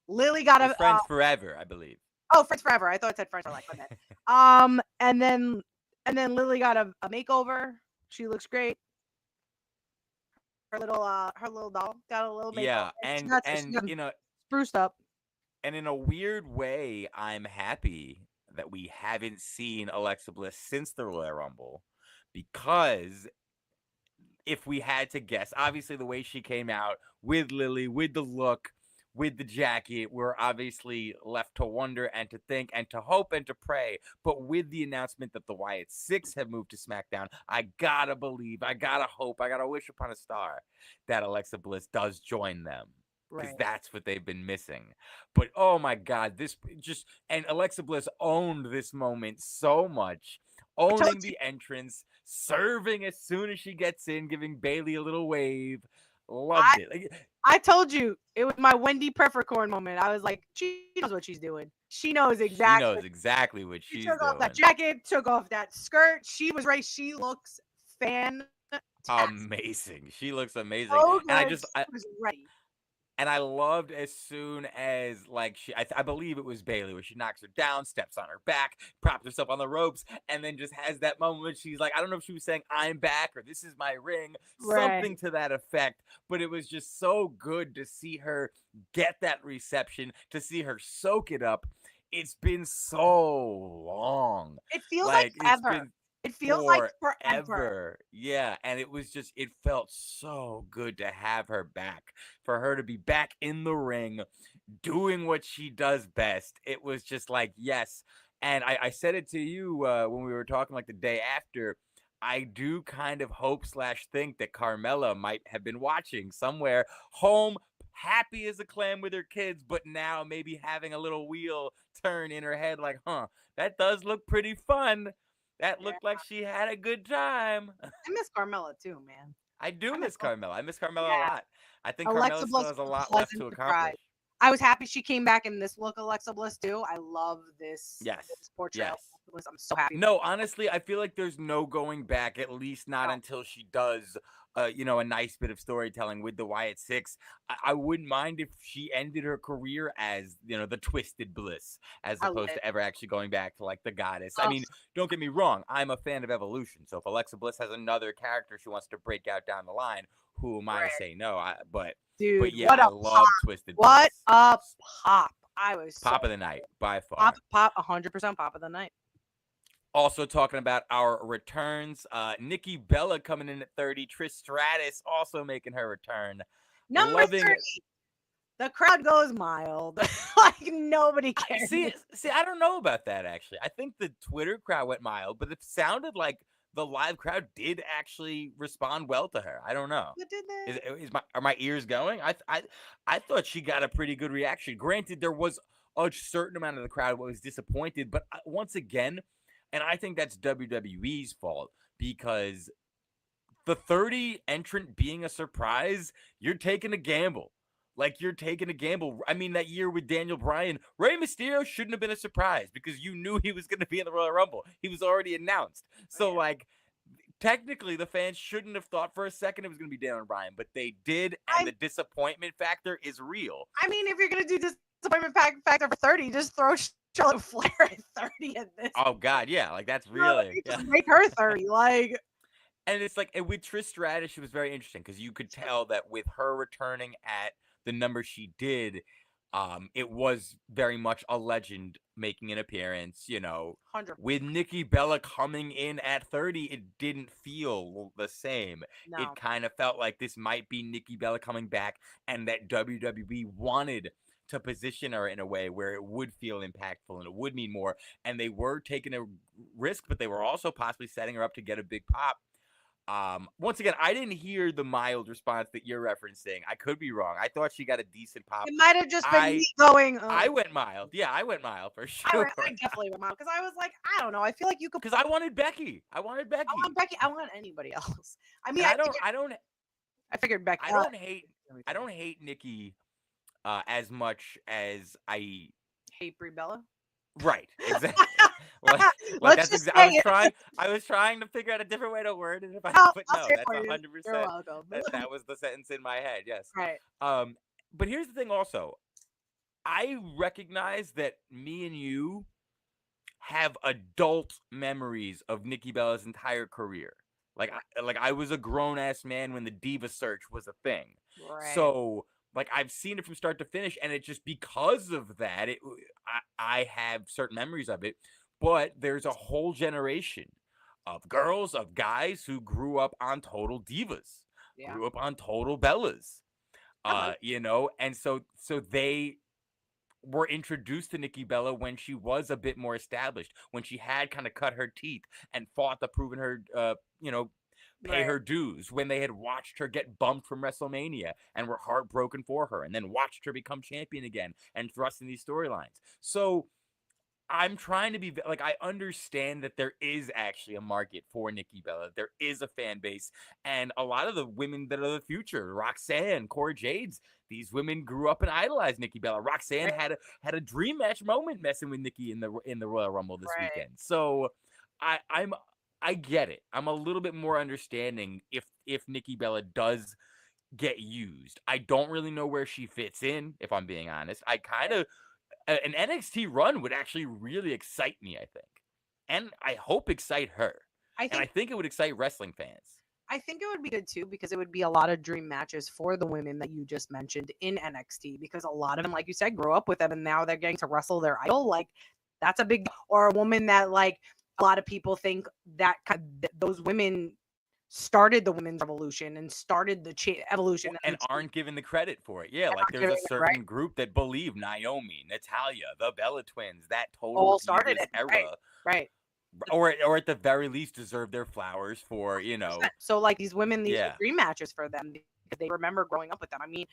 Lily got a Friends Forever, I believe. Oh, Friends Forever. I thought it said Friends for Life. Okay. And then Lily got a makeover. She looks great. Her little doll got a little makeover. Yeah, and you know, spruced up. And in a weird way, I'm happy that we haven't seen Alexa Bliss since the Royal Rumble, because if we had to guess, obviously the way she came out with Lily, with the look, with the jacket, we're obviously left to wonder and to think and to hope and to pray. But with the announcement that the Wyatt Six have moved to SmackDown, I gotta believe, I gotta hope, I gotta wish upon a star that Alexa Bliss does join them. Because that's what they've been missing. But oh my God, and Alexa Bliss owned this moment so much. Owning the entrance, serving as soon as she gets in, giving Bayley a little wave. Loved it. I told you it was my Wendy Peppercorn moment. I was like, she knows what she's doing. She knows exactly what she's doing. She took off that jacket, took off that skirt. She was ready. She looks fantastic. Amazing. She looks amazing. So good. And I was ready. And I loved as soon as, like, I believe it was Bayley, where she knocks her down, steps on her back, props herself on the ropes, and then just has that moment where she's like, I don't know if she was saying, I'm back, or this is my ring, something to that effect. But it was just so good to see her get that reception, to see her soak it up. It's been so long. It feels like ever. It feels like forever. Yeah. And it felt so good to have her back, for her to be back in the ring, doing what she does best. It was just like, yes. And I said it to you when we were talking like the day after. I do kind of hope / think that Carmella might have been watching somewhere home, happy as a clam with her kids, but now maybe having a little wheel turn in her head like, that does look pretty fun. That looked like she had a good time. I miss Carmella too, man. I miss Carmella. I miss Carmella a lot. I think Carmella still has a lot left to accomplish. I was happy she came back in this look, Alexa Bliss too. I love this portrayal. Yes. I'm so happy. No, honestly, I feel like there's no going back, at least not until she does a nice bit of storytelling with the Wyatt Six. I wouldn't mind if she ended her career as, the Twisted Bliss, as opposed to ever actually going back to like the Goddess. I mean, don't get me wrong, I'm a fan of Evolution. So if Alexa Bliss has another character she wants to break out down the line, who am I to say no? But yeah, I love Twisted Bliss. What a pop! I was pop of the night by far. Pop, 100% pop of the night. Also talking about our returns, Nikki Bella coming in at 30, Trish Stratus also making her return. Number 30. The crowd goes mild. Like nobody cares. See, I don't know about that actually. I think the Twitter crowd went mild, but it sounded like the live crowd did actually respond well to her. I don't know. Did they? Are my ears going? I thought she got a pretty good reaction. Granted, there was a certain amount of the crowd was disappointed, but once again. And I think that's WWE's fault, because the 30 entrant being a surprise, you're taking a gamble. Like, you're taking a gamble. I mean, that year with Daniel Bryan, Rey Mysterio shouldn't have been a surprise because you knew he was going to be in the Royal Rumble. He was already announced. So, like, technically, the fans shouldn't have thought for a second it was going to be Daniel Bryan, but they did, and the disappointment factor is real. I mean, if you're going to do disappointment factor for 30, just throw Charlotte Flair at 30 at this. Oh God, yeah, like that's really just make her 30, like. And it's like, and with Trish Stratus, she was very interesting because you could tell that with her returning at the number she did, it was very much a legend making an appearance. 100%. With Nikki Bella coming in at 30, it didn't feel the same. No. It kind of felt like this might be Nikki Bella coming back, and that WWE wanted to position her in a way where it would feel impactful and it would mean more. And they were taking a risk, but they were also possibly setting her up to get a big pop. Once again, I didn't hear the mild response that you're referencing. I could be wrong. I thought she got a decent pop. It might have just been me going. I went mild. Yeah, I went mild for sure. I definitely went mild because I was like, I don't know. I feel like you could. Because I wanted Becky. I want Becky. I want anybody else. I mean, I figured Becky. I don't hate Nikki as much as I hate Brie Bella. Right, exactly. I was trying to figure out a different way to word it. But no, that's 100%. That was the sentence in my head. Yes. Right. But here's the thing. Also, I recognize that me and you have adult memories of Nikki Bella's entire career. Like I was a grown ass man when the Diva search was a thing. Right. So. Like, I've seen it from start to finish, and it just because of that, I have certain memories of it. But there's a whole generation of girls, of guys who grew up on Total Divas, Yeah. grew up on Total Bellas, Okay. and so they were introduced to Nikki Bella when she was a bit more established, when she had kind of cut her teeth and fought to prove her, pay Right. her dues, when they had watched her get bumped from WrestleMania and were heartbroken for her, and then watched her become champion again and thrust in these storylines. So I'm trying to be like, I understand that there is actually a market for Nikki Bella. There is a fan base, and a lot of the women that are the future, Roxanne, Cora Jades, these women grew up and idolized Nikki Bella. Roxanne Right. had a dream match moment messing with Nikki in the Royal Rumble this Right. weekend. So I get it. I'm a little bit more understanding if Nikki Bella does get used. I don't really know where she fits in, if I'm being honest. I kind of an NXT run would actually really excite me, I think. And I hope excite her. I And I think think it would excite wrestling fans. it would be good too, because it would be a lot of dream matches for the women that you just mentioned in NXT, because a lot of them, like you said, grew up with them and now they're getting to wrestle their idol. Like, that's a big, or a woman that, like, a lot of people think that those women started the women's revolution and started the evolution And aren't given the credit for it. Yeah, like there's giving a it, certain group that believe Naomi, Natalia, the Bella Twins, that Total all started Divas it. era, Right. or at the very least deserve their flowers for, So, like, these women, these are yeah. dream matches for them because they remember growing up with them. I mean,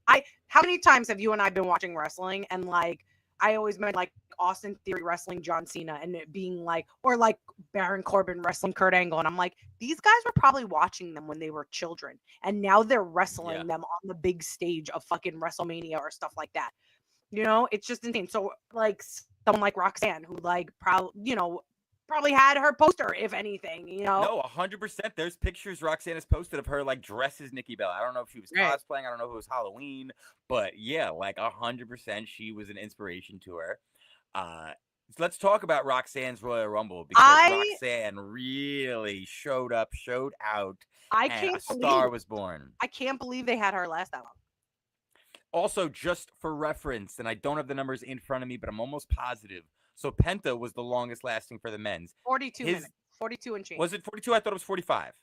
I how many times have you and I been watching wrestling, and like, I always meant like Austin Theory wrestling John Cena and it being like, or like Baron Corbin wrestling Kurt Angle, and I'm like, these guys were probably watching them when they were children, and now they're wrestling them on the big stage of fucking WrestleMania or stuff like that. It's just insane. So, like, someone like Roxanne, who, like, probably had her poster, if anything. No, 100%. There's pictures Roxanne has posted of her like dressed as Nikki Bella. I don't know if she was Right. cosplaying. I don't know if it was Halloween, but yeah, like 100%, she was an inspiration to her. So let's talk about Roxanne's Royal Rumble, because Roxanne really showed out, and a star was born. I can't believe they had her last that long. Also, just for reference, and I don't have the numbers in front of me, but I'm almost positive. So Penta was the longest lasting for the men's. 42 minutes. 42 and change. Was it 42? I thought it was 45.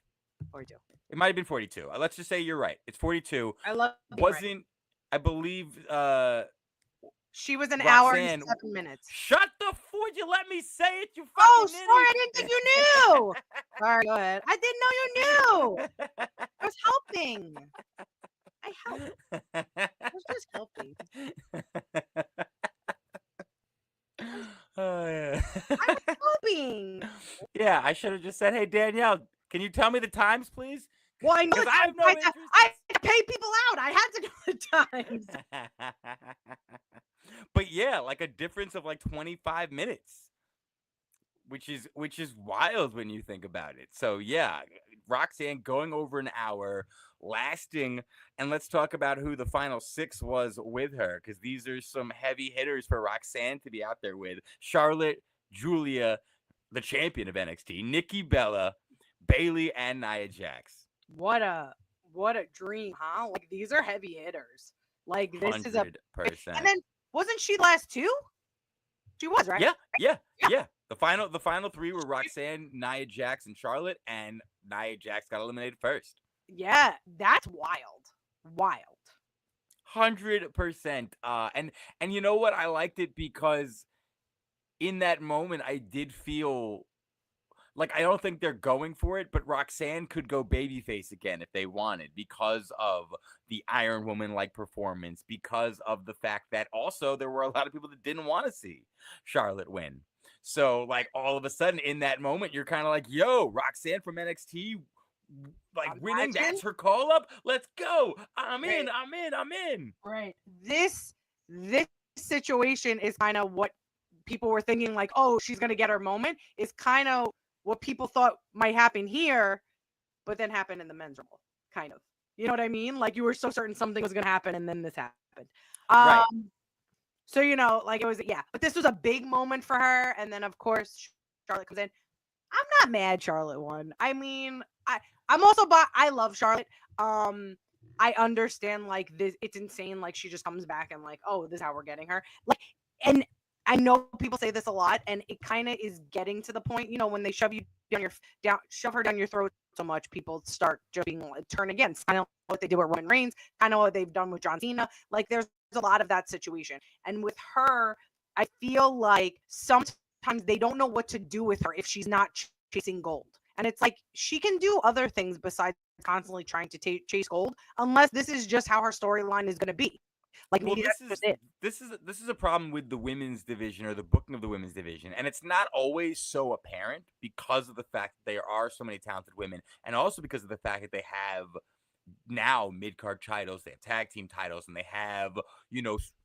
42. It might have been 42. Let's just say you're right. It's 42. I love Wasn't, I believe, she was an Roxanne, hour and 7 minutes. Shut the would you let me say it, you fucking Oh, idiot? sorry, I didn't think you knew. Sorry, go ahead. I didn't know you knew. I was helping. I was just helping. Oh, yeah. I was helping. Yeah, I should have just said, hey, Danielle, can you tell me the times, please? Well, I know Because I have no interest. I had to pay people out. I had to know the times. But yeah, like a difference of like 25 minutes, which is wild when you think about it. So yeah, Roxanne going over an hour, lasting, and let's talk about who the final 6 was with her, because these are some heavy hitters for Roxanne to be out there with. Charlotte, Julia, the champion of NXT, Nikki Bella, Bayley, and Nia Jax. What a dream, huh? Like, these are heavy hitters. Like, this 100%. is and then wasn't she last 2? She was, right? Yeah. The final 3 were Roxanne, Nia Jax, and Charlotte, and Nia Jax got eliminated first. Yeah, that's wild. 100%. And you know what? I liked it because in that moment I did feel like, I don't think they're going for it, but Roxanne could go babyface again if they wanted, because of the Iron Woman-like performance, because of the fact that also there were a lot of people that didn't want to see Charlotte win. So, like, all of a sudden in that moment, you're kind of like, yo, Roxanne from NXT, like, winning, that's her call up. Let's go. I'm in. Right. This situation is kind of what people were thinking, like, oh, she's going to get her moment, is kind of what people thought might happen here, but then happened in the men's Rumble, kind of. You know what I mean? Like, you were so certain something was going to happen, and then this happened. Right. So, like, it was, but this was a big moment for her, and then, of course, Charlotte comes in. I'm not mad Charlotte won. I mean, I'm also, I love Charlotte. I understand, like, this, it's insane, like, she just comes back and, like, oh, this is how we're getting her. Like, and I know people say this a lot, and it kind of is getting to the point, when they shove her down your throat so much, people start just being like, turn against, kind of what they did with Roman Reigns, kind of what they've done with John Cena. Like, there's a lot of that situation. And with her, I feel like sometimes they don't know what to do with her if she's not chasing gold. And it's like, she can do other things besides constantly trying to chase gold, unless this is just how her storyline is going to be. Like, Well, maybe that's just it. this is a problem with the women's division or the booking of the women's division, and it's not always so apparent because of the fact that there are so many talented women, and also because of the fact that they have now mid-card titles, they have tag team titles, and they have,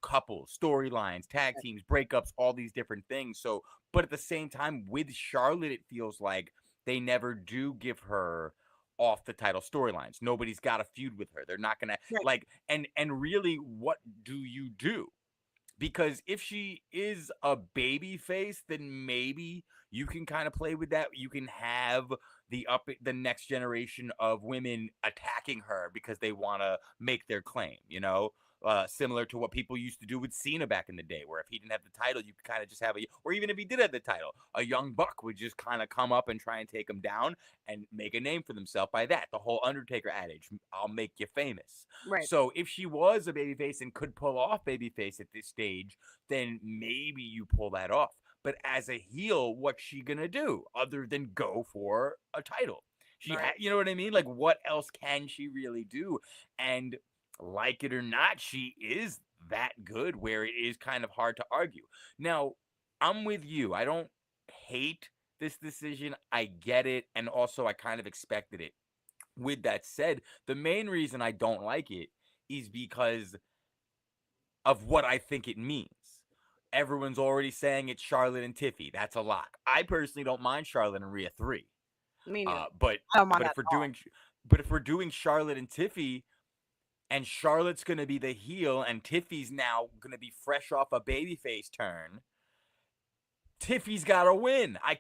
couples, storylines, tag teams, breakups, all these different things. So, but at the same time, with Charlotte, it feels like they never do give her off the title storylines. Nobody's got a feud with her. They're not gonna and really, what do you do? Because if she is a baby face, then maybe you can kind of play with that. You can have the next generation of women attacking her because they want to make their claim, similar to what people used to do with Cena back in the day, where if he didn't have the title, you could kind of just have or even if he did have the title, a young buck would just kind of come up and try and take him down and make a name for themselves by that. The whole Undertaker adage, I'll make you famous. Right. So if she was a babyface and could pull off babyface at this stage, then maybe you pull that off. But as a heel, what's she gonna do other than go for a title? You know what I mean? Like, what else can she really do? And like it or not, she is that good where it is kind of hard to argue. Now, I'm with you. I don't hate this decision. I get it. And also, I kind of expected it. With that said, the main reason I don't like it is because of what I think it means. Everyone's already saying it's Charlotte and Tiffy. That's a lock. I personally don't mind Charlotte and Rhea 3. Me neither. But if we're doing Charlotte and Tiffy, and Charlotte's going to be the heel, and Tiffy's now going to be fresh off a babyface turn, Tiffy's got to win. I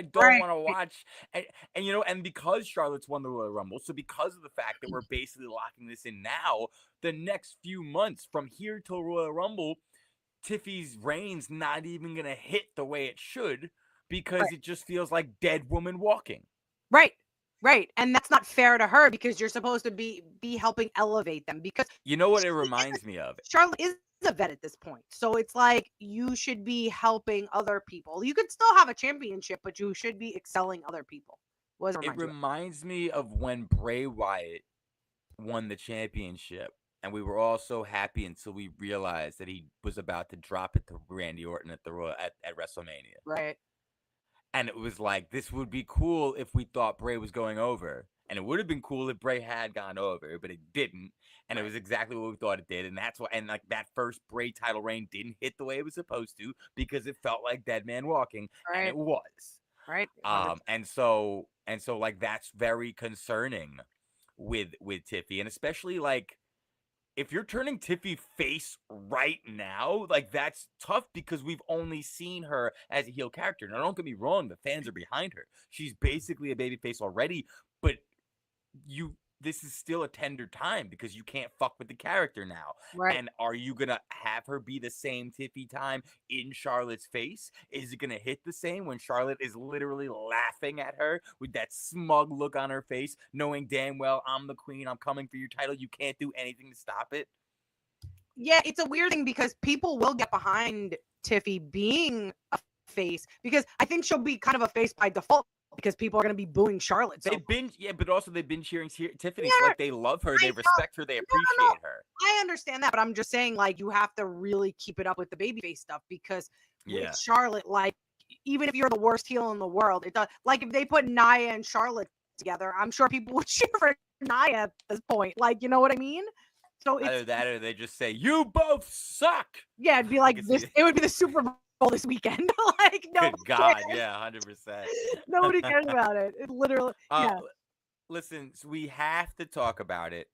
don't want to watch. And because Charlotte's won the Royal Rumble, so because of the fact that we're basically locking this in now, the next few months from here till Royal Rumble, Tiffy's reign's not even going to hit the way it should because it just feels like dead woman walking. Right. And that's not fair to her because you're supposed to be helping elevate them because you know what it reminds me of? Charlotte is a vet at this point. So it's like you should be helping other people. You could still have a championship, but you should be excelling other people. It reminds me of when Bray Wyatt won the championship. And we were all so happy until we realized that he was about to drop it to Randy Orton at WrestleMania. Right. And it was like, this would be cool if we thought Bray was going over. And it would have been cool if Bray had gone over, but it didn't. And it was exactly what we thought it did. And that's why, and like that first Bray title reign didn't hit the way it was supposed to because it felt like Dead Man Walking. Right. And it was. Right. And so like that's very concerning with Tiffy. And especially like, if you're turning Tiffy face right now, like that's tough because we've only seen her as a heel character. Now, don't get me wrong, the fans are behind her. She's basically a babyface already, but this is still a tender time because you can't fuck with the character now. Right. And are you going to have her be the same Tiffy time in Charlotte's face? Is it going to hit the same when Charlotte is literally laughing at her with that smug look on her face, knowing damn well, I'm the queen, I'm coming for your title, you can't do anything to stop it? Yeah, it's a weird thing because people will get behind Tiffy being a face because I think she'll be kind of a face by default. Because people are going to be booing Charlotte. But also they've been cheering Tiffany. Yeah, like they love her, they respect her, they appreciate her. I understand that, but I'm just saying, like, you have to really keep it up with the babyface stuff because with Charlotte, like, even if you're the worst heel in the world, it does. Like, if they put Nia and Charlotte together, I'm sure people would cheer for Nia at this point. Like, you know what I mean? So it's either that or they just say, "You both suck." Yeah, it'd be like this. It would be the Super Bowl this weekend. Like, no. Good God, yeah, 100%. Nobody cares about it. It literally. Listen, so we have to talk about it.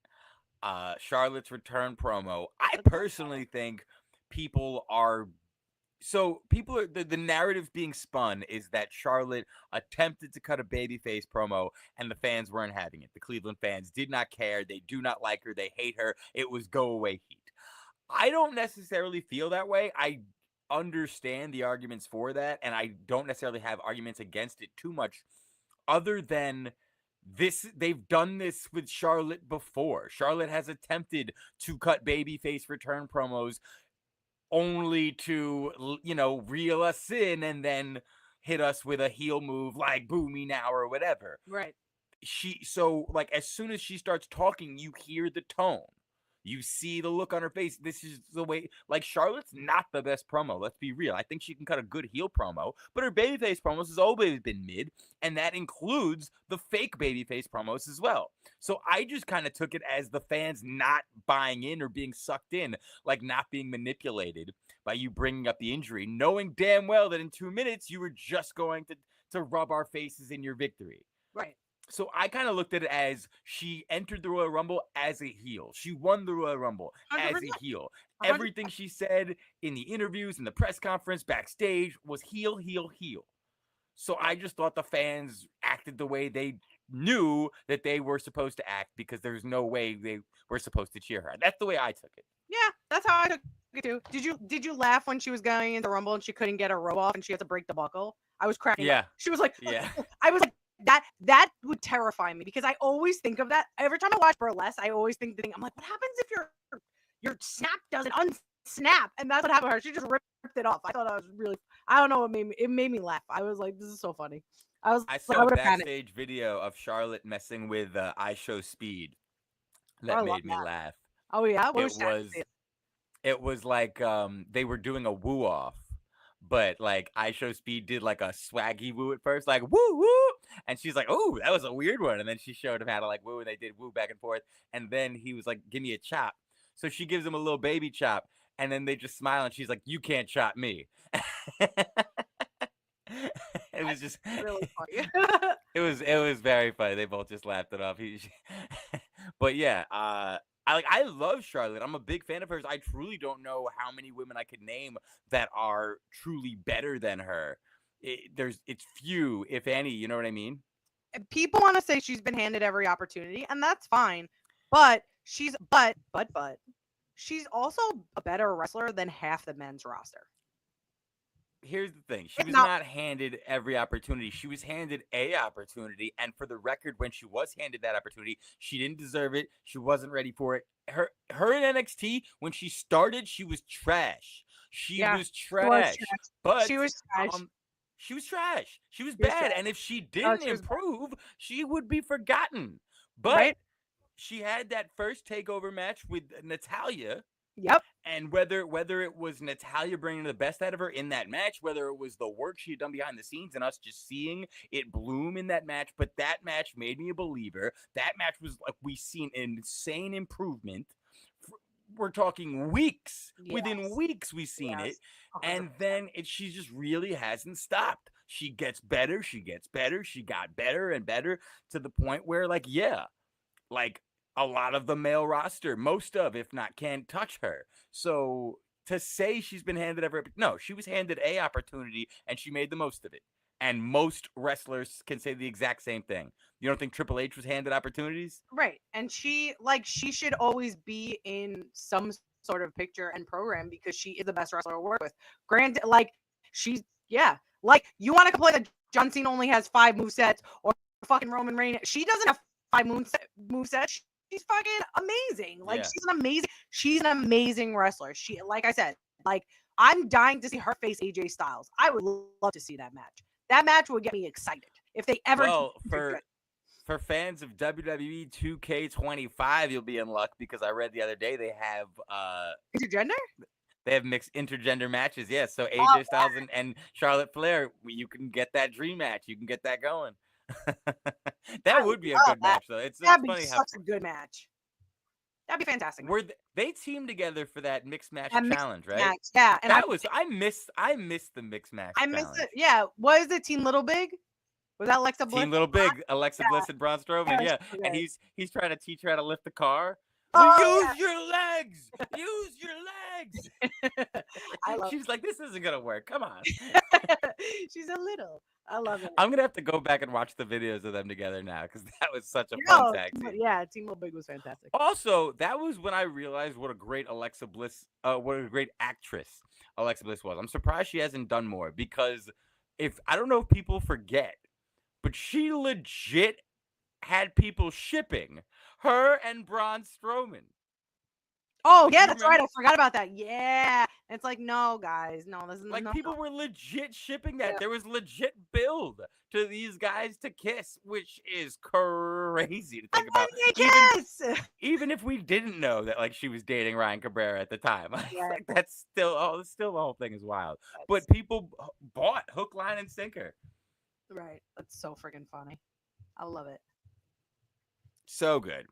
Charlotte's return promo. I personally think the narrative being spun is that Charlotte attempted to cut a babyface promo and the fans weren't having it. The Cleveland fans did not care. They do not like her. They hate her. It was go away heat. I don't necessarily feel that way. understand the arguments for that, and I don't necessarily have arguments against it too much, other than this. They've done this with Charlotte before. Charlotte has attempted to cut babyface return promos only to, reel us in and then hit us with a heel move like "Boo Me Now" or whatever. Right. So like as soon as she starts talking, you hear the tone. You see the look on her face. This is the way, like, Charlotte's not the best promo. Let's be real. I think she can cut a good heel promo, but her babyface promos has always been mid, and that includes the fake babyface promos as well. So I just kind of took it as the fans not buying in or being sucked in, like not being manipulated by you bringing up the injury, knowing damn well that in 2 minutes you were just going to rub our faces in your victory. Right. So I kind of looked at it as she entered the Royal Rumble as a heel. She won the Royal Rumble 100%. as a heel. 100%. Everything she said in the interviews, in the press conference, backstage was heel, heel, heel. So I just thought the fans acted the way they knew that they were supposed to act, because there's no way they were supposed to cheer her. That's the way I took it. Yeah, that's how I took it too. Did you laugh when she was going into Rumble and she couldn't get her robe off and she had to break the buckle? I was cracking up. She was like, yeah. I was like, that would terrify me, because I always think of that every time I watch burlesque. I always think I'm like, what happens if your snap doesn't unsnap? And that's what happened to her. She just ripped it off. I thought I was really, I don't know, it made me laugh. I was like, this is so funny. I saw a backstage video of Charlotte messing with I Show Speed that made me laugh. Oh yeah, it was like they were doing a woo off, but like I Show Speed did like a swaggy woo at first, like woo woo, and she's like, oh, that was a weird one, and then she showed him how to like woo, and they did woo back and forth, and then he was like, give me a chop, so she gives him a little baby chop, and then they just smile, and she's like, you can't chop me. It was just really funny. it was very funny. They both just laughed it off. But yeah, I love Charlotte. I'm a big fan of hers. I truly don't know how many women I could name that are truly better than her. It's few, if any. You know what I mean? People want to say she's been handed every opportunity, and that's fine. But she's also a better wrestler than half the men's roster. Here's the thing. She was not handed every opportunity. She was handed a opportunity. And for the record, when she was handed that opportunity, she didn't deserve it. She wasn't ready for it. Her in NXT, when she started, she was trash. She was trash. But she was trash. She was trash. She was bad. And if she didn't improve, she would be forgotten. But she had that first takeover match with Natalya. Yep. And whether it was Natalya bringing the best out of her in that match, whether it was the work she had done behind the scenes and us just seeing it bloom in that match, but that match made me a believer. That match was like, we seen an insane improvement. We're talking weeks. Yes. Within weeks, we've seen it. 100%. And then she just really hasn't stopped. She gets better. She gets better. She got better and better to the point where, like, a lot of the male roster, most of, if not, can't touch her. So to say she's been handed she was handed a opportunity and she made the most of it. And most wrestlers can say the exact same thing. You don't think Triple H was handed opportunities? Right. And she should always be in some sort of picture and program, because she is the best wrestler to work with. Granted, you want to complain that John Cena only has 5 movesets, or fucking Roman Reigns. She doesn't have 5 movesets. She's fucking amazing. She's an amazing wrestler. She, like I said, I'm dying to see her face AJ Styles. I would love to see that match. That match would get me excited if they ever. Well, for fans of WWE 2K25, you'll be in luck, because I read the other day they have intergender. They have mixed intergender matches. Yes, so AJ Styles and Charlotte Flair, you can get that dream match. You can get that going. That would be a good match, though. That'd be such a good match. That'd be fantastic. They teamed together for that mixed match challenge, right? Match. Yeah, and I missed the mixed match. I missed it. Yeah, what is it? Team Little Big? Was that Alexa Bliss? Team Little Big, Alexa Bliss and Braun Strowman. Yeah, and he's trying to teach her how to lift the car. Use your legs. Use your legs. I love She's like, this isn't gonna work. Come on. She's a little. I love it. I'm gonna have to go back and watch the videos of them together now because that was such a No, fun tag team. yeah, Team Little Big was fantastic. Also, that was when I realized what a great what a great actress Alexa Bliss was. I'm surprised she hasn't done more because I don't know if people forget, but she legit had people shipping her and Braun Strowman. Oh yeah, that's right. I forgot about that. Yeah, it's like no, guys, no, this is Like no. people were legit shipping that. Yeah. There was legit build to these guys to kiss, which is crazy to think about. Yes. Even if we didn't know that like she was dating Ryan Cabrera at the time, Yeah. like, that's still the whole thing is wild. But people bought hook, line, and sinker. Right, that's so freaking funny. I love it. So good.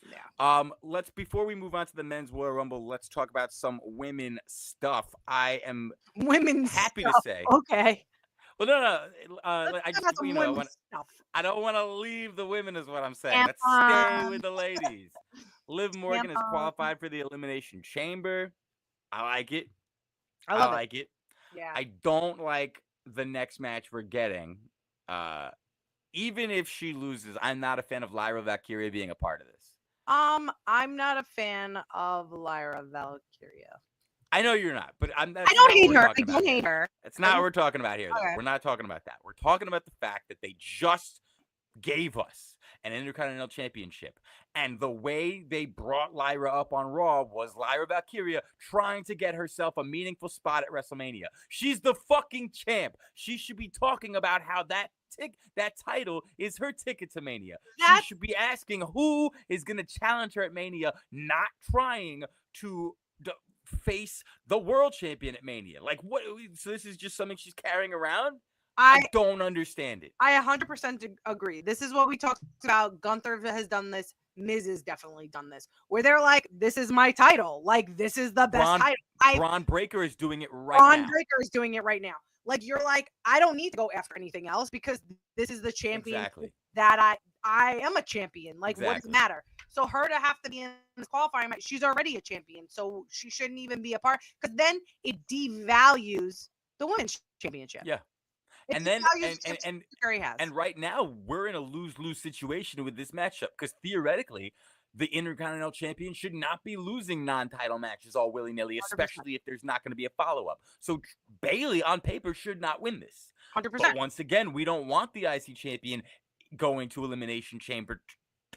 Yeah. Let's before we move on to the men's Royal Rumble, let's talk about some women stuff. I am Women's happy stuff. to say. Okay. Well, no. Let's I talk just about some women's stuff. I don't want to leave the women, is what I'm saying. Let's stay with the ladies. Liv Morgan is qualified for the Elimination Chamber. I like it. I love like it. Yeah. I don't like the next match we're getting. Even if she loses, I'm not a fan of Lyra Valkyria being a part of this. I'm not a fan of Lyra Valkyria. I know you're not, but I don't hate her. I don't hate her. That's not what we're talking about here, though. Okay. We're not talking about that. We're talking about the fact that they just gave us an Intercontinental Championship. And the way they brought Lyra up on Raw was Lyra Valkyria trying to get herself a meaningful spot at WrestleMania. She's the fucking champ. She should be talking about how that title is her ticket to Mania. She should be asking who is going to challenge her at Mania, not trying to face the world champion at Mania. Like, what? So this is just something she's carrying around? I don't understand it. I 100% agree. This is what we talked about. Gunther has done this. Miz has definitely done this. Where they're like, this is my title. Like, this is the best title. Braun Breaker is doing it right now. Braun Breaker is doing it right now. Like, you're like, I don't need to go after anything else because this is the champion that I am a champion. Like, what does it matter? So her to have to be in this qualifying match, she's already a champion. So she shouldn't even be a part because then it devalues the women's championship. Yeah. It and then has. And right now we're in a lose-lose situation with this matchup because theoretically the Intercontinental Champion should not be losing non-title matches all willy-nilly, especially 100%. If there's not going to be a follow-up. So Bayley on paper should not win this. 100%. But once again, we don't want the IC Champion going to Elimination Chamber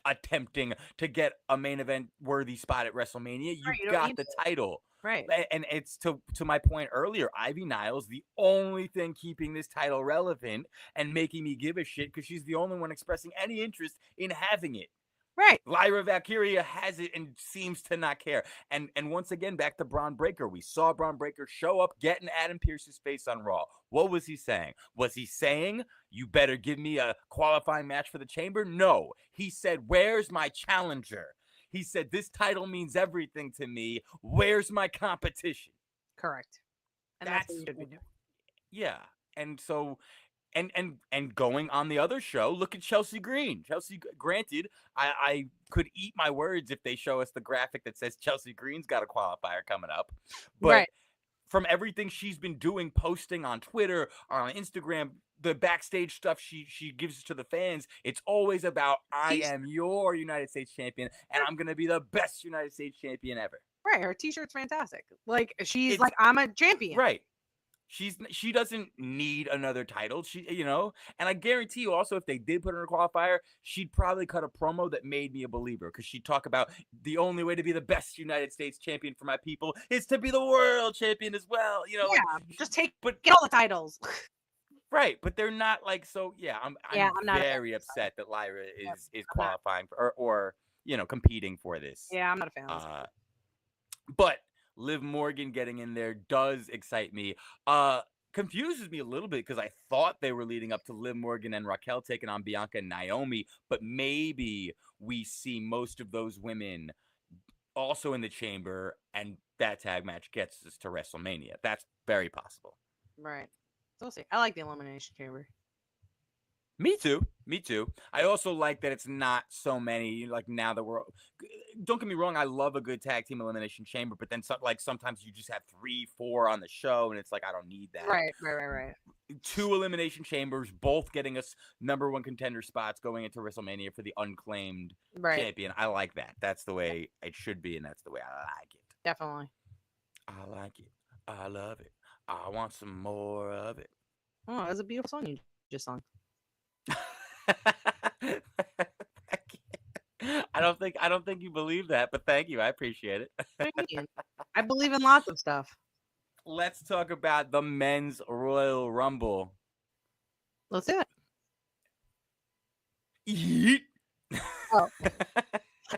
attempting to get a main event worthy spot at WrestleMania. You got the title. Right. And it's to my point earlier, Ivy Niles, the only thing keeping this title relevant and making me give a shit because she's the only one expressing any interest in having it. Right. Lyra Valkyria has it and seems to not care. And once again, back to Braun Breaker. We saw Braun Breaker show up getting Adam Pearce's face on Raw. What was he saying? Was he saying, you better give me a qualifying match for the chamber? No. He said, where's my challenger? He said, this title means everything to me. Where's my competition? Correct. And that's what you should be doing. Yeah. And so, and going on the other show, look at Chelsea Green. Chelsea, granted, I could eat my words if they show us the graphic that says Chelsea Green's got a qualifier coming up. But from everything she's been doing, posting on Twitter, on Instagram, the backstage stuff she gives to the fans, it's always about I am your United States champion and I'm gonna be the best United States champion ever. Right, her t-shirt's fantastic. Like she's like, I'm a champion. Right. She doesn't need another title. And I guarantee you also if they did put her in a qualifier, she'd probably cut a promo that made me a believer because she'd talk about the only way to be the best United States champion for my people is to be the world champion as well. Yeah, just get all the titles. Right, but they're not like so. Yeah, I'm very upset that Lyra is qualifying for, or competing for this. Yeah, I'm not a fan of this. But Liv Morgan getting in there does excite me. Confuses me a little bit because I thought they were leading up to Liv Morgan and Raquel taking on Bianca and Naomi, but maybe we see most of those women also in the chamber, and that tag match gets us to WrestleMania. That's very possible. Right. We'll see. I like the Elimination Chamber. Me too. I also like that it's not so many, like now that don't get me wrong, I love a good tag team elimination chamber, but then sometimes you just have 3, 4 on the show, and it's like I don't need that. Right. 2 elimination chambers, both getting us #1 contender spots going into WrestleMania for the unclaimed champion. I like that. That's the way it should be, and that's the way I like it. Definitely. I like it. I love it. I want some more of it. Oh, that's a beautiful song you just sung. I don't think you believe that, but thank you. I appreciate it. What do you mean? I believe in lots of stuff. Let's talk about the men's Royal Rumble. Let's do it. Yeet. Oh.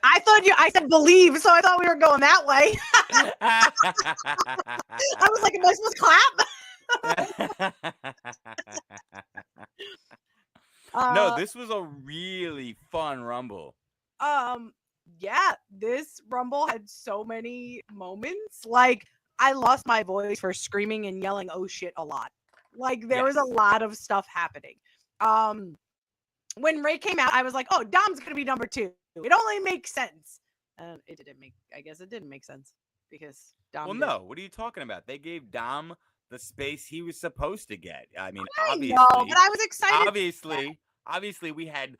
I said believe, so I thought we were going that way. I was like, am I supposed to clap? No, this was a really fun Rumble. Yeah, this Rumble had so many moments. Like, I lost my voice for screaming and yelling "oh shit" a lot. Like, there was a lot of stuff happening. When Ray came out, I was like, oh, Dom's gonna be number 2. It only makes sense. I guess it didn't make sense because Dom. Well, no, what are you talking about? They gave Dom the space he was supposed to get. I mean, obviously, know, but I was excited. Obviously, we had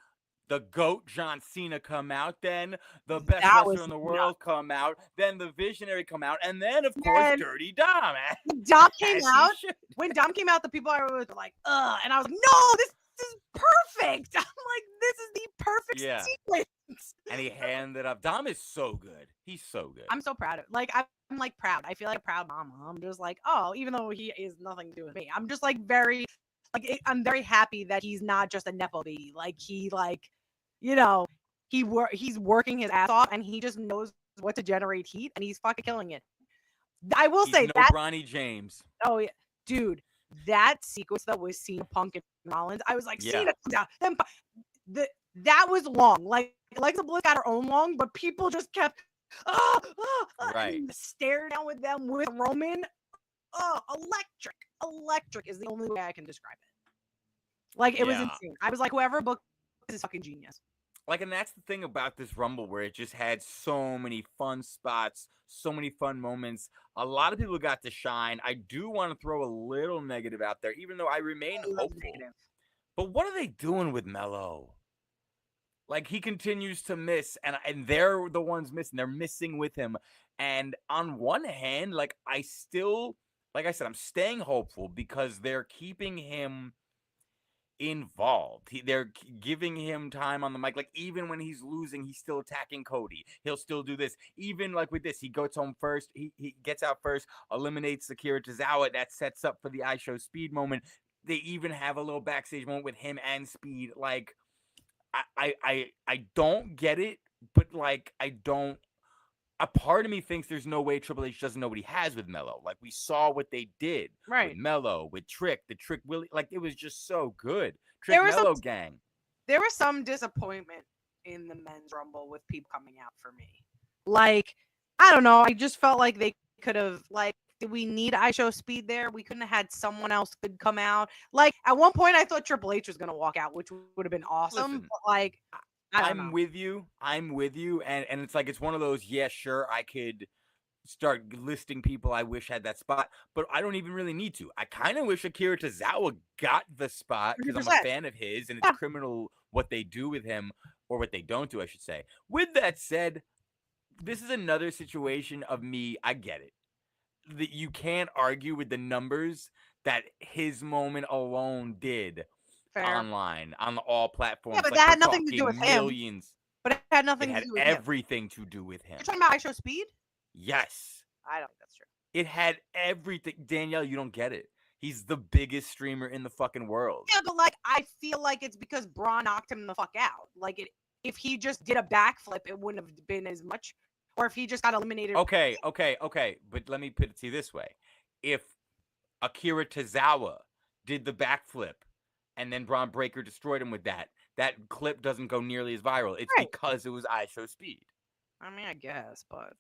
the GOAT John Cena come out, then the best wrestler in the world come out, then the Visionary come out, and then of course Dirty Dom. Dom came out. When Dom came out, the people I was like, ugh, and I was like, no, this is perfect. I'm like, this is the perfect sequence. And he handed up. Dom is so good. He's so good. I'm so proud of it. Like, I'm like proud. I feel like a proud mama. I'm just like, oh, even though he is nothing to do with me, I'm just like I'm very happy that he's not just a nepo baby. Like, he he's working his ass off, and he just knows what to generate heat, and he's fucking killing it. I will say that Bronny James. Oh yeah, dude, that sequence that was Cena, Punk, and Rollins, I was like, Cena comes out. Then that was long. Like, Alexa Bliss got her own long, but people just kept staring down with them with Roman. Electric is the only way I can describe it. Like, it was insane. I was like, whoever booked this is fucking genius. Like, and that's the thing about this Rumble, where it just had so many fun spots, so many fun moments. A lot of people got to shine. I do want to throw a little negative out there, even though I remain hopeful. Negative. But what are they doing with Melo? Like, he continues to miss, and they're the ones missing. They're missing with him. And on one hand, like, I still, like I said, I'm staying hopeful because they're keeping him involved. They're giving him time on the mic. Like, even when he's losing, he's still attacking Cody. He'll still do this. Even like with this, he goes home first. He gets out first, eliminates Akira Tozawa. That sets up for the I Show Speed moment. They even have a little backstage moment with him and Speed. Like, I don't get it, but like, I don't. A part of me thinks there's no way Triple H doesn't know what he has with Melo. Like, we saw what they did with Melo, with Trick, the Trick Willie. Like, it was just so good. Trick Melo gang. There was some disappointment in the men's Rumble with people coming out for me. Like, I don't know. I just felt like they could have, like, did we need I Show Speed there? We couldn't have had someone else could come out. Like, at one point, I thought Triple H was going to walk out, which would have been awesome. Listen, but, like, I'm with you. And it's like, it's one of those, yeah, sure, I could start listing people I wish had that spot, but I don't even really need to. I kind of wish Akira Tozawa got the spot because I'm a fan of his, and it's criminal what they do with him, or what they don't do, I should say. With that said, this is another situation of me, I get it. That you can't argue with the numbers that his moment alone did. Fair. Online on all platforms. Yeah, but that had nothing to do with millions. Him. But it had nothing to do with everything to do with him. You're talking about I Show Speed? Yes. I don't think that's true. It had everything. Danielle, you don't get it. He's the biggest streamer in the fucking world. Yeah, but like, I feel like it's because Braun knocked him the fuck out. Like, if he just did a backflip, it wouldn't have been as much. Or if he just got eliminated. Okay. But let me put it to you this way. If Akira Tozawa did the backflip, and then Braun Breaker destroyed him with that clip doesn't go nearly as viral. It's because it was I Show Speed. I mean, I guess, but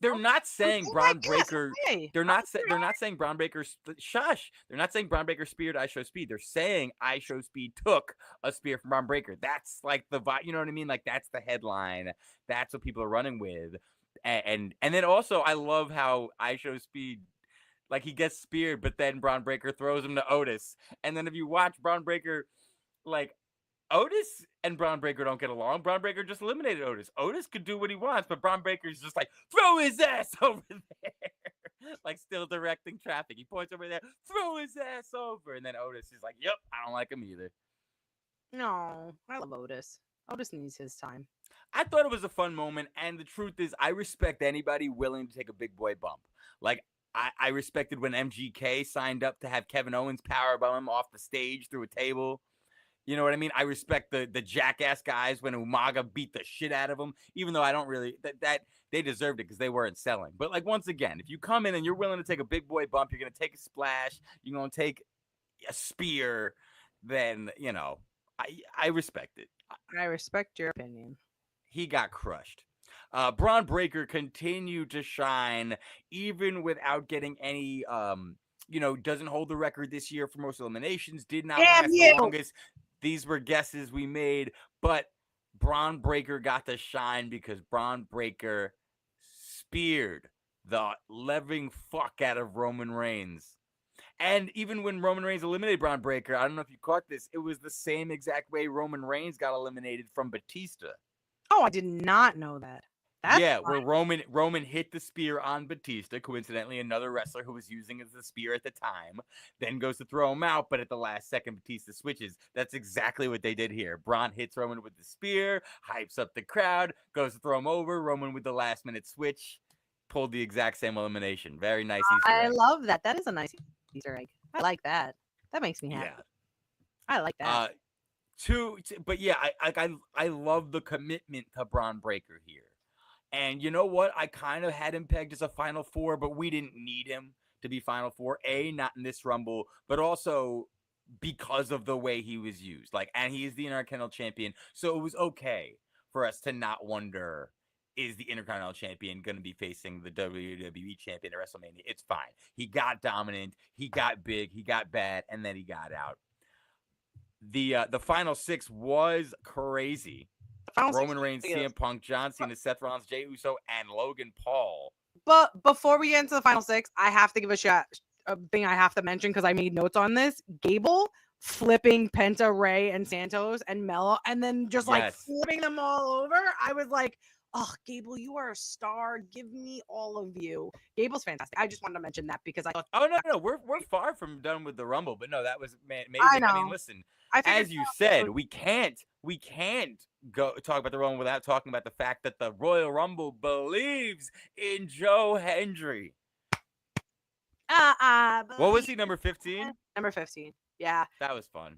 They're not saying Braun guess, Breaker. okay. They're not saying Braun Breaker. Shush. They're not saying Braun Breaker speared I Show Speed. They're saying I Show Speed took a spear from Braun Breaker. That's like you know what I mean? Like that's the headline. That's what people are running with. And then also I love how I Show Speed, like he gets speared, but then Braun Breaker throws him to Otis. And then if you watch Braun Breaker, like Otis and Braun Breaker don't get along. Braun Breaker just eliminated Otis. Otis could do what he wants, but Braun Breaker's just like, throw his ass over there. Like still directing traffic. He points over there, throw his ass over. And then Otis is like, yep, I don't like him either. No, I love Otis. Otis needs his time. I thought it was a fun moment. And the truth is, I respect anybody willing to take a big boy bump. Like, I respected when MGK signed up to have Kevin Owens powerbomb him off the stage through a table. You know what I mean? I respect the jackass guys when Umaga beat the shit out of them, even though I don't really that they deserved it because they weren't selling. But like once again, if you come in and you're willing to take a big boy bump, you're gonna take a splash, you're gonna take a spear, then you know I respect it. I respect your opinion. He got crushed. Braun Breaker continued to shine even without getting any doesn't hold the record this year for most eliminations, did not last the longest. These were guesses we made, but Braun Breaker got to shine because Braun Breaker speared the living fuck out of Roman Reigns. And even when Roman Reigns eliminated Braun Breaker, I don't know if you caught this, it was the same exact way Roman Reigns got eliminated from Batista. Oh, I did not know that. Where Roman hit the spear on Batista, coincidentally another wrestler who was using it as a spear at the time, then goes to throw him out, but at the last second Batista switches. That's exactly what they did here. Braun hits Roman with the spear, hypes up the crowd, goes to throw him over. Roman with the last minute switch pulled the exact same elimination. Very nice Easter egg. I love that. That is a nice Easter egg. I like that. That makes me happy. Yeah. I like that. But yeah, I love the commitment to Braun Breaker here. And you know what? I kind of had him pegged as a Final Four, but we didn't need him to be Final Four. Not in this Rumble, but also because of the way he was used. And he is the Intercontinental Champion, so it was okay for us to not wonder, is the Intercontinental Champion going to be facing the WWE Champion at WrestleMania? It's fine. He got dominant, he got big, he got bad, and then he got out. The Final Six was crazy. Roman Reigns, CM Punk, John Cena, Seth Rollins, Jey Uso, and Logan Paul. But before we get into the Final Six, I have to give a thing I have to mention because I made notes on this. Gable flipping Penta, Ray, and Santos and Mello, and then just flipping them all over. I was like, oh, Gable, you are a star. Give me all of you. Gable's fantastic. I just wanted to mention that because I thought. Oh no, we're far from done with the Rumble, but no, that was amazing. I mean, listen, as you said, we can't go talk about the Rumble without talking about the fact that the Royal Rumble believes in Joe Hendry. What was he, number 15? Number 15. Yeah. That was fun.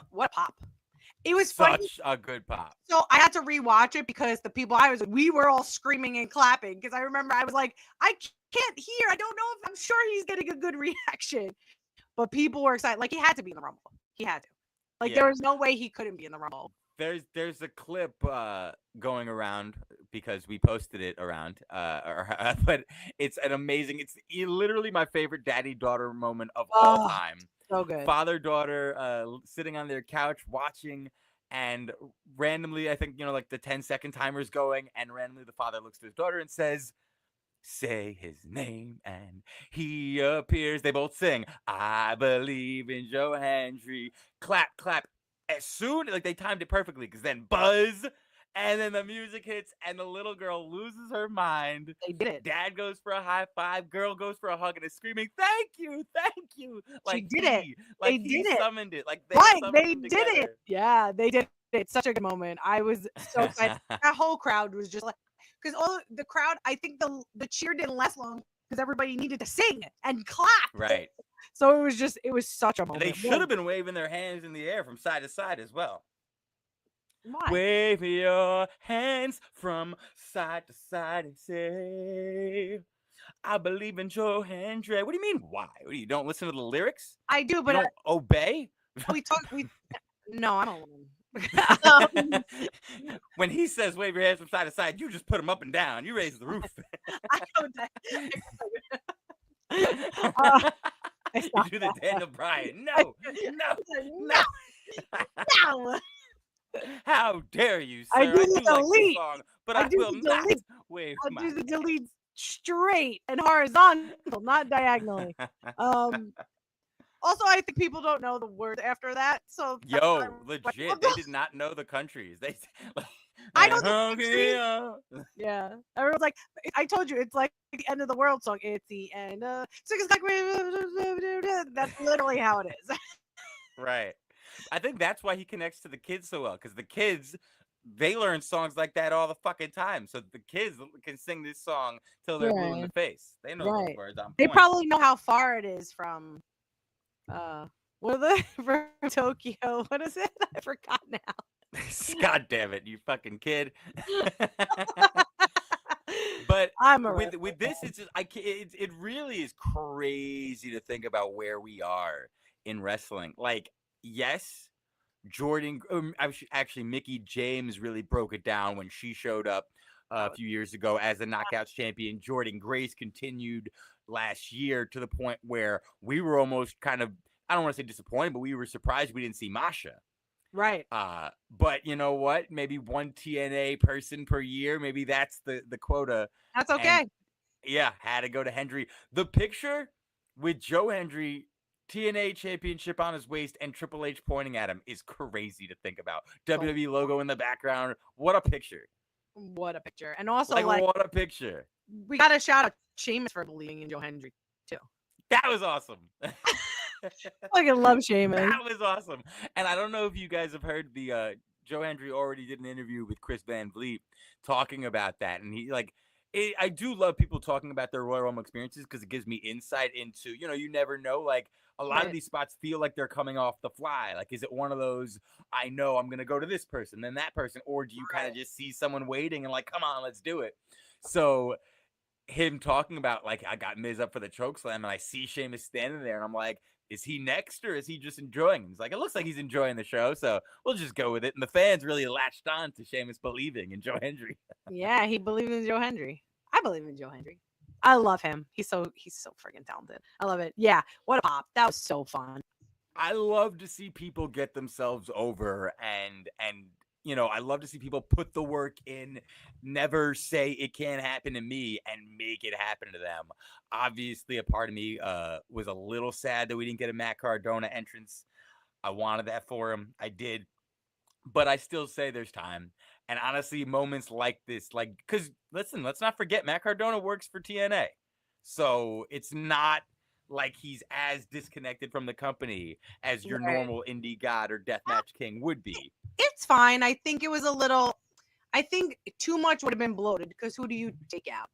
What a pop. It was such a good pop. So I had to rewatch it because the people we were all screaming and clapping because I remember I was like, I can't hear. I don't know if I'm sure he's getting a good reaction. But people were excited. Like he had to be in the Rumble. He had to. There was no way he couldn't be in the Rumble. There's a clip going around because we posted it around, but it's an amazing. It's literally my favorite daddy-daughter moment of all time. So good. Father-daughter sitting on their couch watching, and randomly, I think the 10-second timer's going, and randomly the father looks to his daughter and says, "Say his name," and he appears. They both sing, "I believe in Joe Hendry." Clap, clap. As soon they timed it perfectly because then buzz and then the music hits and the little girl loses her mind. They did it. Dad goes for a high five, girl goes for a hug and is screaming, "Thank you, thank you!" She did it. They did it. Summoned it. They did it. Yeah, they did it. It's such a good moment. I was so excited. That whole crowd was just because all the crowd. I think the cheer didn't last long because everybody needed to sing and clap. Right. So it was such a moment. They should have been waving their hands in the air from side to side as well. Why? Wave your hands from side to side and say, "I believe in Joe Hendry." What do you mean, why? You don't listen to the lyrics? I do, but you don't obey? No, I don't. When he says wave your hands from side to side, you just put them up and down. You raise the roof. I know that. You do the Daniel Bryan. No. No. How dare you, sir? I do the like this delete. song, but I I do will the not delete. wave I'll my do the delete straight and horizontal, not diagonally. Also, I think people don't know the word after that. So Yo, legit, they did not know the countries. They, I know the countries. Yeah, everyone's like, I told you, it's like the end of the world song. It's the end of 6 o'clock. That's literally how it is. Right. I think that's why he connects to the kids so well, because the kids, they learn songs like that all the fucking time. So the kids can sing this song till they're blue in the face. They know those words on They point. probably know how far it is from what are from Tokyo. What is it? I forgot now. God damn it, you fucking kid. But with this, it's just it really is crazy to think about where we are in wrestling. Like, yes, Jordan, actually, Mickie James really broke it down when she showed up a few years ago as a Knockouts champion. Jordan Grace continued last year to the point where we were almost kind of, I don't want to say disappointed, but we were surprised we didn't see Masha. Right. But you know what? Maybe one TNA person per year. Maybe that's the quota. That's okay. And, yeah, had to go to Hendry. The picture with Joe Hendry, TNA championship on his waist, and Triple H pointing at him is crazy to think about. WWE logo in the background. What a picture. What a picture. And also, like what a picture. We got to shout out Sheamus for believing in Joe Hendry, too. That was awesome. I fucking love Sheamus. That was awesome. And I don't know if you guys have heard the Joe Hendry already did an interview with Chris Van Vliet talking about that. And he I do love people talking about their Royal Rumble experiences because it gives me insight into, you never know, like a lot of these spots feel like they're coming off the fly. Like, is it one of those, I know I'm going to go to this person, then that person, or do you kind of just see someone waiting and like, come on, let's do it. So him talking about, like, I got Miz up for the chokeslam and I see Sheamus standing there and I'm like, is he next or is he just enjoying? He's like, it looks like he's enjoying the show, so we'll just go with it. And the fans really latched on to Sheamus believing in Joe Hendry. Yeah, he believed in Joe Hendry. I believe in Joe Hendry. I love him. He's so freaking talented. I love it. Yeah, what a pop. That was so fun. I love to see people get themselves over and I love to see people put the work in, never say it can't happen to me and make it happen to them. Obviously, a part of me was a little sad that we didn't get a Matt Cardona entrance. I wanted that for him. I did. But I still say there's time. And honestly, moments like this, because listen, let's not forget Matt Cardona works for TNA. So it's not like he's as disconnected from the company as your normal indie god or deathmatch king would be. It's fine. I think it was I think too much would have been bloated because who do you take out?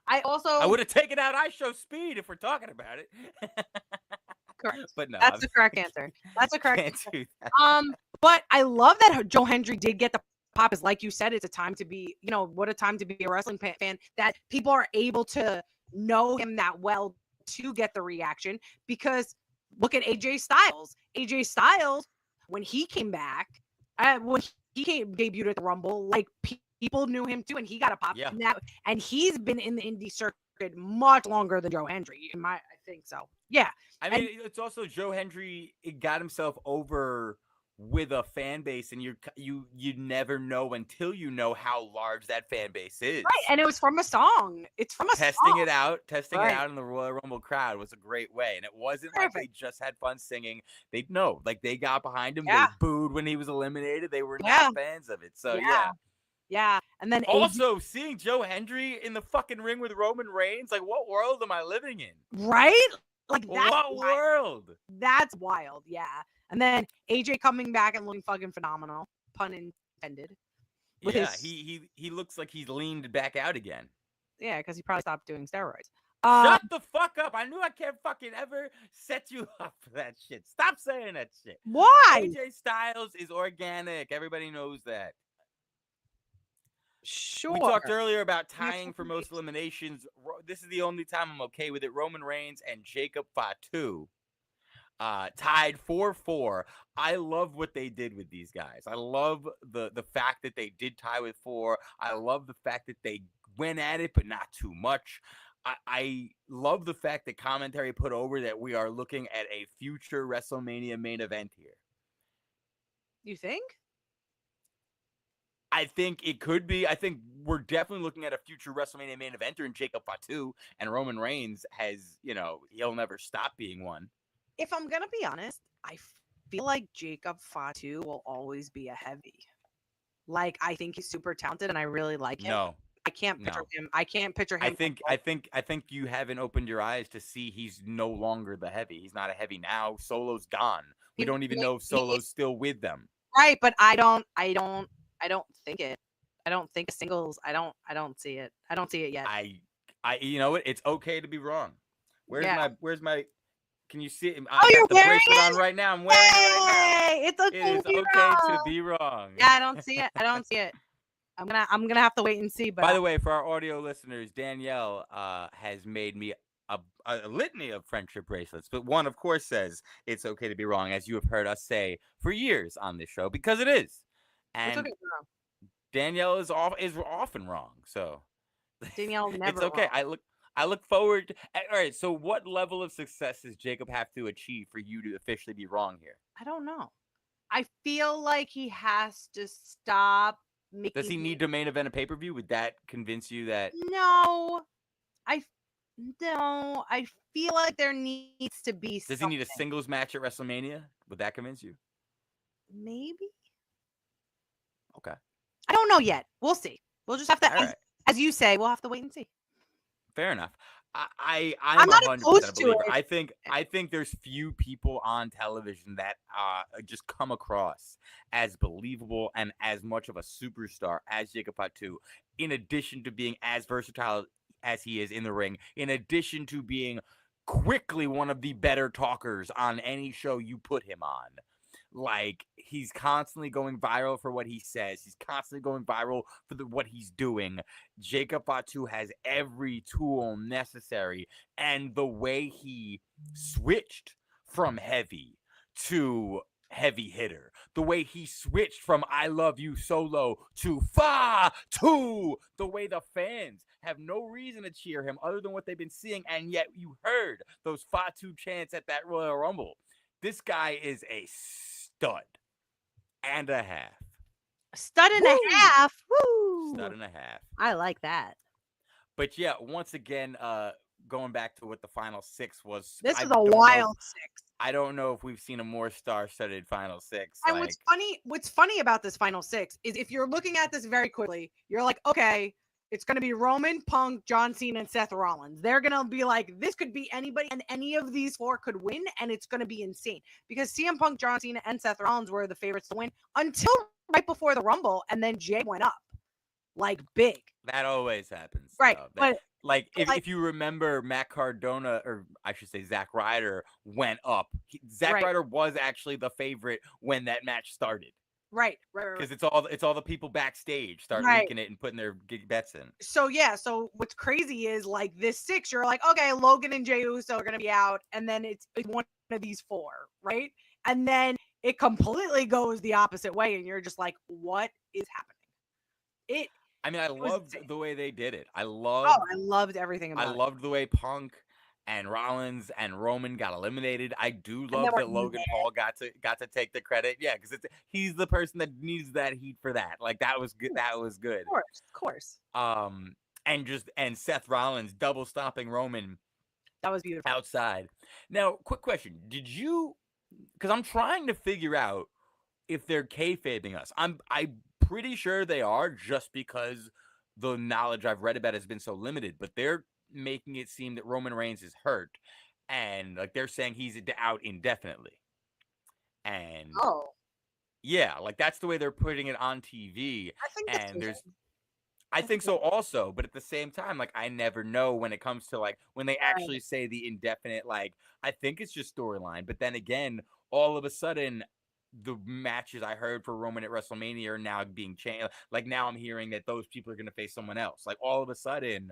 I would have taken out I Show Speed if we're talking about it. Correct. But no, that's the correct answer. That's a correct answer. But I love that Joe Hendry did get the pop. Is like you said, it's a time to be, what a time to be a wrestling fan. That people are able to know him that well to get the reaction. Because look at AJ Styles. AJ Styles, when he came back, when he debuted at the Rumble, like people knew him too, and he got a pop. Yeah. And he's been in the indie circuit much longer than Joe Hendry. I think so. Yeah. I mean, it's also Joe Hendry got himself over with a fan base, and you never know until you know how large that fan base is. Right, and it was from a song. It's from a testing song. it out in the Royal Rumble crowd was a great way, and it wasn't like they just had fun singing. They got behind him. Yeah. They booed when he was eliminated. They were not fans of it. So yeah. And then also seeing Joe Hendry in the fucking ring with Roman Reigns, like, what world am I living in? Right? Like, what world? That's wild. Yeah. And then AJ coming back and looking fucking phenomenal, pun intended. He looks like he's leaned back out again. Yeah, because he probably stopped doing steroids. Shut the fuck up! I knew I can't fucking ever set you up for that shit. Stop saying that shit. Why? AJ Styles is organic. Everybody knows that. Sure. We talked earlier about tying for most eliminations. This is the only time I'm okay with it. Roman Reigns and Jacob Fatu. tied 4-4. I love what they did with these guys. I love the fact that they did tie with 4. I love the fact that they went at it, but not too much. I love the fact that commentary put over that we are looking at a future WrestleMania main event here. You think? I think it could be. I think we're definitely looking at a future WrestleMania main eventer in Jacob Fatu, and Roman Reigns has, he'll never stop being one. If I'm gonna be honest, I feel like Jacob Fatu will always be a heavy. Like, I think he's super talented, and I really like him. No. I can't picture him. I can't picture him. I think you haven't opened your eyes to see he's no longer the heavy. He's not a heavy now. Solo's gone. We don't even know if Solo's still with them. Right, but I don't think it. I don't think singles. I don't see it. I don't see it yet. You know what? It's okay to be wrong. Where's my can you see it? You're the wearing bracelet it? on right now. I'm wearing it right now. It's okay. It is okay to be wrong. Yeah, I don't see it. I'm gonna have to wait and see. But by the way, for our audio listeners, Danielle has made me a litany of friendship bracelets, but one, of course, says it's okay to be wrong, as you have heard us say for years on this show, because it is. And okay, Danielle is often wrong, so Danielle never. It's okay. Wrong. I look forward to. All right. So, what level of success does Jacob have to achieve for you to officially be wrong here? I don't know. I feel like he has to stop. Does he need to main event a pay-per-view? Would that convince you that? No, I feel like there needs to be. Does he need a singles match at WrestleMania? Would that convince you? Maybe. Okay. I don't know yet. We'll see. We'll just have to, as you say, we'll have to wait and see. Fair enough. I'm not 100% opposed a believer. to it. I think there's few people on television that just come across as believable and as much of a superstar as Jacob Fatu, in addition to being as versatile as he is in the ring, in addition to being quickly one of the better talkers on any show you put him on. Like, he's constantly going viral for what he says. He's constantly going viral for what he's doing. Jacob Fatu has every tool necessary. And the way he switched from heavy to heavy hitter, the way he switched from I love you Solo to Fatu, the way the fans have no reason to cheer him other than what they've been seeing. And yet you heard those Fatu chants at that Royal Rumble. This guy is a stud and a half. Stud and a half. Woo! Stud and a half. I like that. But yeah, once again, going back to what the final 6 was. This is a wild 6. I don't know if we've seen a more star-studded final 6. And what's funny about this final 6 is if you're looking at this very quickly, you're like, okay, it's going to be Roman, Punk, John Cena, and Seth Rollins. They're going to be like, this could be anybody, and any of these 4 could win, and it's going to be insane. Because CM Punk, John Cena, and Seth Rollins were the favorites to win until right before the Rumble, and then Jey went up. Like, big. That always happens. Right. If you remember, Matt Cardona, or I should say Zack Ryder, went up. Zack Ryder was actually the favorite when that match started. Right. Because it's all the people backstage start leaking it and putting their bets in. So what's crazy is like this 6, you're like, okay, Logan and Jey Uso are gonna be out, and then it's one of these 4, right? And then it completely goes the opposite way, and you're just like, what is happening? I loved the way they did it. I loved everything about it. I loved the way Punk and Rollins and Roman got eliminated. I do love that Logan Paul got to take the credit. Yeah, because he's the person that needs that heat for that. Like, that was good. That was good. Of course. And Seth Rollins double stopping Roman. That was beautiful. Outside. Now, quick question: because I'm trying to figure out if they're kayfabing us. I'm pretty sure they are, just because the knowledge I've read about it has been so limited. But they're making it seem that Roman Reigns is hurt, and like they're saying he's out indefinitely. And like that's the way they're putting it on TV. I think so also, but at the same time, like, I never know when it comes to like when they actually say the indefinite. Like, I think it's just storyline, but then again, all of a sudden, the matches I heard for Roman at WrestleMania are now being changed. Like, now I'm hearing that those people are going to face someone else. Like, all of a sudden,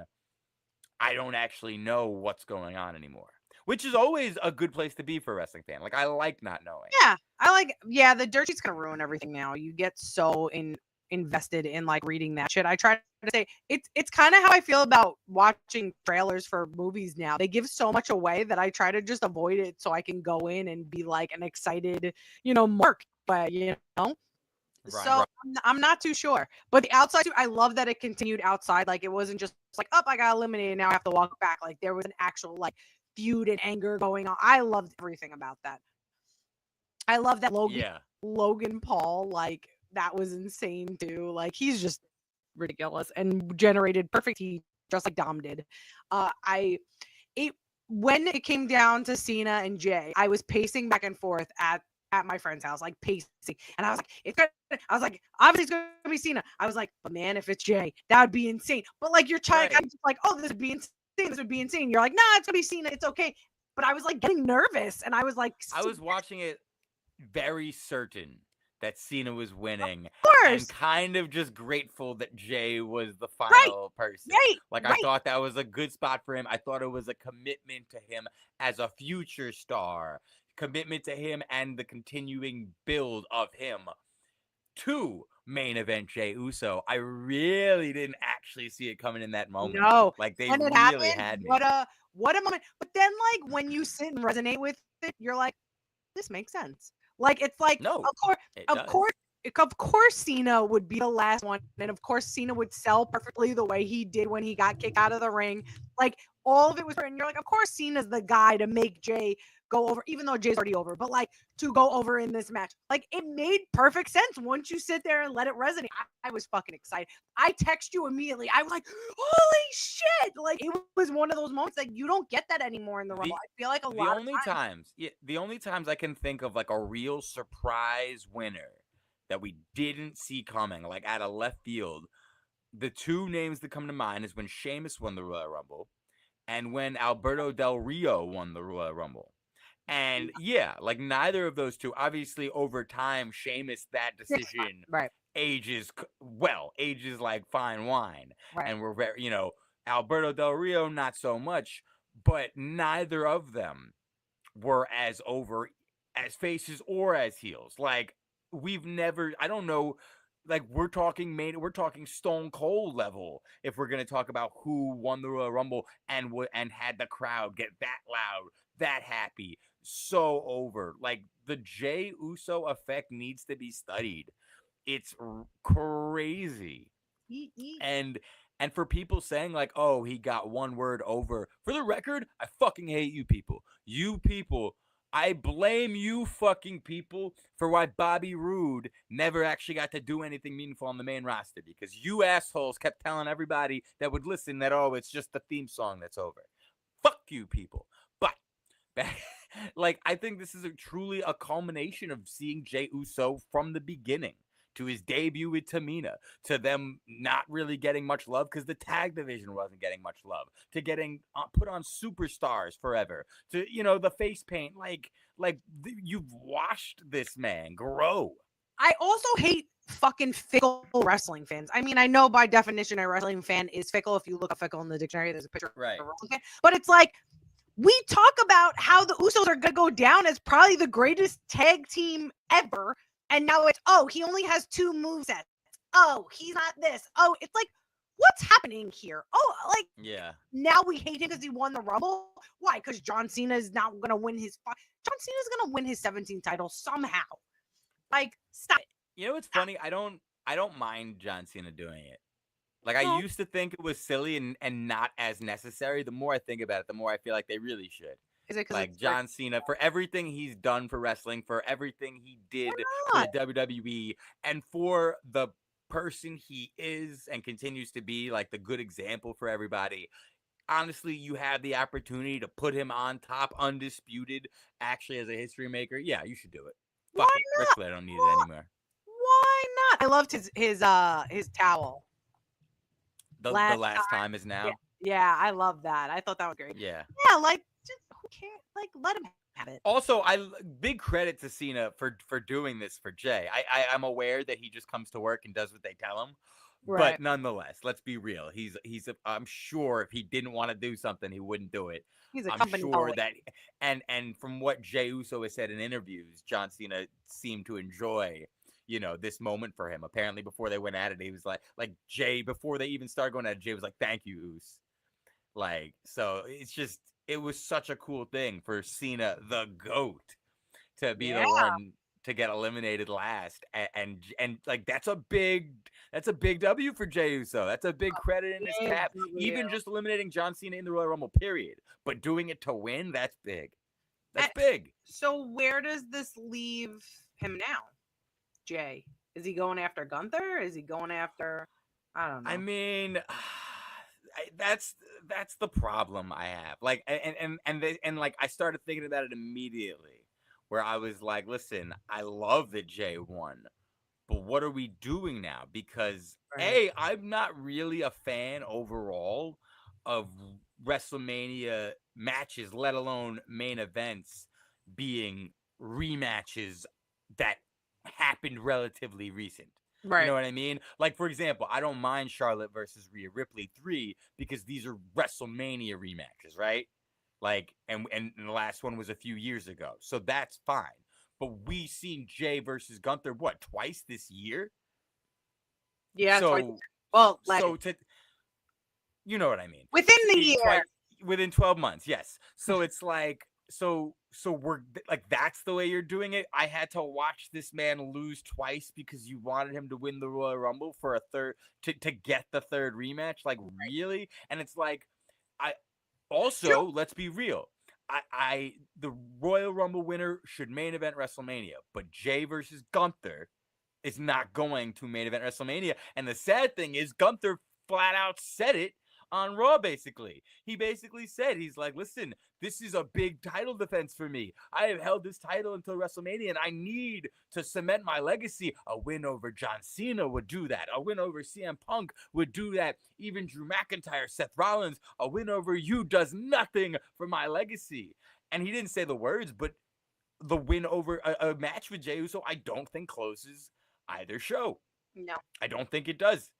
I don't actually know what's going on anymore. which is always a good place to be for a wrestling fan. Like, I like not knowing. Yeah, the dirt sheet's gonna ruin everything now. You get so invested in like reading that shit. I try to say it's kind of how I feel about watching trailers for movies now. They give so much away that I try to just avoid it so I can go in and be like an excited, mark. But so I'm not too sure. But the outside too, I love that it continued outside. Like it wasn't just like, oh, I got eliminated, now I have to walk back. Like there was an actual like feud and anger going on. I loved everything about that. I love that Logan Paul, like that was insane too. Like he's just ridiculous and generated perfect heat just like Dom did. When it came down to Cena and Jey, I was pacing back and forth at my friend's house, like pacing, and I was like, obviously it's gonna be Cena. I was like, but man, if it's Jey, that would be insane. But like you're trying, I'm just like, oh, this would be insane. This would be insane. You're like, nah, it's gonna be Cena. It's okay. But I was like getting nervous, and I was like, I was watching it very certain that Cena was winning, and kind of just grateful that Jey was the final person. I thought that was a good spot for him. I thought it was a commitment to him as a future star, commitment to him and the continuing build of him to main event Jey Uso. I really didn't actually see it coming in that moment. No, like they really had me. What a moment! But then, like when you sit and resonate with it, you're like, this makes sense. Like it's like, no, of course, Cena would be the last one, and of course, Cena would sell perfectly the way he did when he got kicked out of the ring. Like all of it was, and you're like, of course, Cena's the guy to make Jey go over, even though Jey's already over, but like to go over in this match. Like it made perfect sense once you sit there and let it resonate. I was fucking excited. I text you immediately. I was like, holy shit. Like it was one of those moments that you don't get that anymore in the Rumble. I feel like the only times I can think of like a real surprise winner that we didn't see coming, like out of left field, the two names that come to mind is when Sheamus won the Royal Rumble and when Alberto Del Rio won the Royal Rumble. And like neither of those two, obviously over time, Sheamus, that decision ages like fine wine. And we're very, Alberto Del Rio, not so much, but neither of them were as over as faces or as heels. Like we've never, I don't know, like we're talking Stone Cold level if we're going to talk about who won the Royal Rumble and had the crowd get that loud, that happy, so over. Like the Jey Uso effect needs to be studied. It's crazy. And for people saying like, oh, he got one word over, for the record, I fucking hate you people. You people, I blame you fucking people for why Bobby Roode never actually got to do anything meaningful on the main roster, because you assholes kept telling everybody that would listen that, oh, it's just the theme song that's over. Fuck you people. But like, I think this is truly a culmination of seeing Jey Uso from the beginning, to his debut with Tamina, to them not really getting much love because the tag division wasn't getting much love, to getting put on Superstars forever, to, the face paint. You've watched this man grow. I also hate fucking fickle wrestling fans. I mean, I know by definition a wrestling fan is fickle. If you look up fickle in the dictionary, there's a picture of a wrestling fan. But it's like, we talk about how the Usos are going to go down as probably the greatest tag team ever. And now it's, oh, he only has 2 movesets. Oh, he's not this. Oh, it's like, what's happening here? Oh, like, now we hate him because he won the Rumble? Why? Because John Cena is not going to win his... John Cena's going to win his 17th title somehow. Like, stop it. It's funny. I don't mind John Cena doing it. Like, I used to think it was silly and not as necessary. The more I think about it, the more I feel like they really should. Is it like John Cena, for everything he's done for wrestling, for everything he did for the WWE, and for the person he is and continues to be, like the good example for everybody. Honestly, you have the opportunity to put him on top, undisputed, actually as a history maker. Yeah, you should do it. Fuck it. Ric Flair don't need it anymore. Why not? I loved his towel. The last time is now. Yeah, I love that. I thought that was great. Yeah, like, just who cares? Like, let him have it. Also, big credit to Cena for doing this for Jey. I'm aware that he just comes to work and does what they tell him, Right. But nonetheless, let's be real. I'm sure if he didn't want to do something, he wouldn't do it. He's a I'm company sure bully. that, and from what Jey Uso has said in interviews, John Cena seemed to enjoy, this moment for him. Apparently, before they went at it, he was like Jey, before they even started going at it, Jey was like, "Thank you, Us." Like, so it was such a cool thing for Cena, the GOAT, to be the Yeah. one to get eliminated last, and like that's a big W for Jey Uso. That's a big credit in his Big cap. W. Even just eliminating John Cena in the Royal Rumble, period. But doing it to win, that's big. That's And- big. So where does this leave him now, Jay? Is he going after Gunther? Is he going after? I don't know. I mean, that's the problem I have. Like, and like I started thinking about it immediately, where I was like, listen, I love that Jay won, but what are we doing now? Because Right. I'm not really a fan overall of WrestleMania matches, let alone main events being rematches that happened relatively recent. Right. You know what I mean? Like, for example, I don't mind Charlotte versus Rhea Ripley 3 because these are WrestleMania rematches, right? Like, and the last one was a few years ago. So that's fine. But we seen Jay versus Gunther, what, twice this year? Yeah. So, well, you know what I mean? within the year. Within 12 months, yes. So it's like, so we're like, that's the way you're doing it. I had to watch this man lose twice because you wanted him to win the Royal Rumble for a third, to get the third rematch. Like, really? And it's like, also, let's be real. The Royal Rumble winner should main event WrestleMania, but Jay versus Gunther is not going to main event WrestleMania. And the sad thing is, Gunther flat out said it on Raw, basically. He basically said, he's like, listen, this is a big title defense for me. I have held this title until WrestleMania, and I need to cement my legacy. A win over John Cena would do that. A win over CM Punk would do that. Even Drew McIntyre, Seth Rollins, a win over you does nothing for my legacy. And he didn't say the words, but the win over a match with Jey Uso, I don't think closes either show. No. I don't think it does.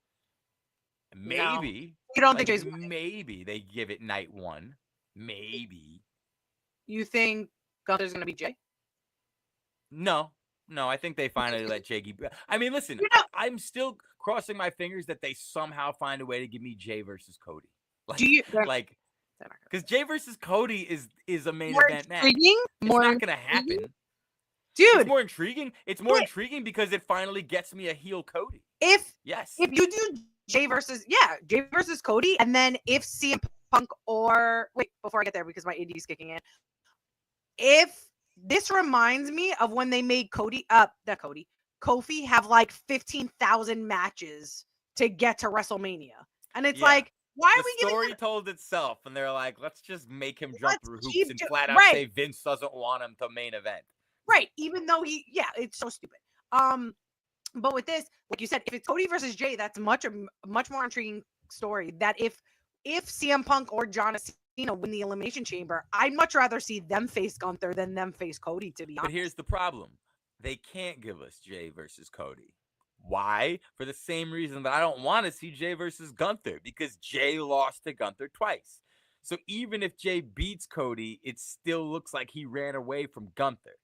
Maybe. You don't think Jay's winning? Maybe they give it night one. Maybe. You think Gunther's going to beat Jay? No, I think they finally let Jay. I mean, listen, I'm still crossing my fingers that they somehow find a way to give me Jay versus Cody. Because Jay versus Cody is a main event match. It's not gonna happen, dude. It's more intriguing. It's more intriguing because it finally gets me a heel Cody. If you do Jay versus Cody, and then if CM Punk before I get there because my AD is kicking in, if this reminds me of when they made Kofi have like 15,000 matches to get to WrestleMania, and it's like, why are we giving? The story told itself, and they're like, let's just make him jump through hoops and flat out say Vince doesn't want him to main event. Right, even though it's so stupid. But with this, like you said, if it's Cody versus Jay, that's much more intriguing story. That if CM Punk or John Cena win the Elimination Chamber, I'd much rather see them face Gunther than them face Cody, to be honest. But here's the problem. They can't give us Jay versus Cody. Why? For the same reason that I don't want to see Jay versus Gunther, because Jay lost to Gunther twice. So even if Jay beats Cody, it still looks like he ran away from Gunther.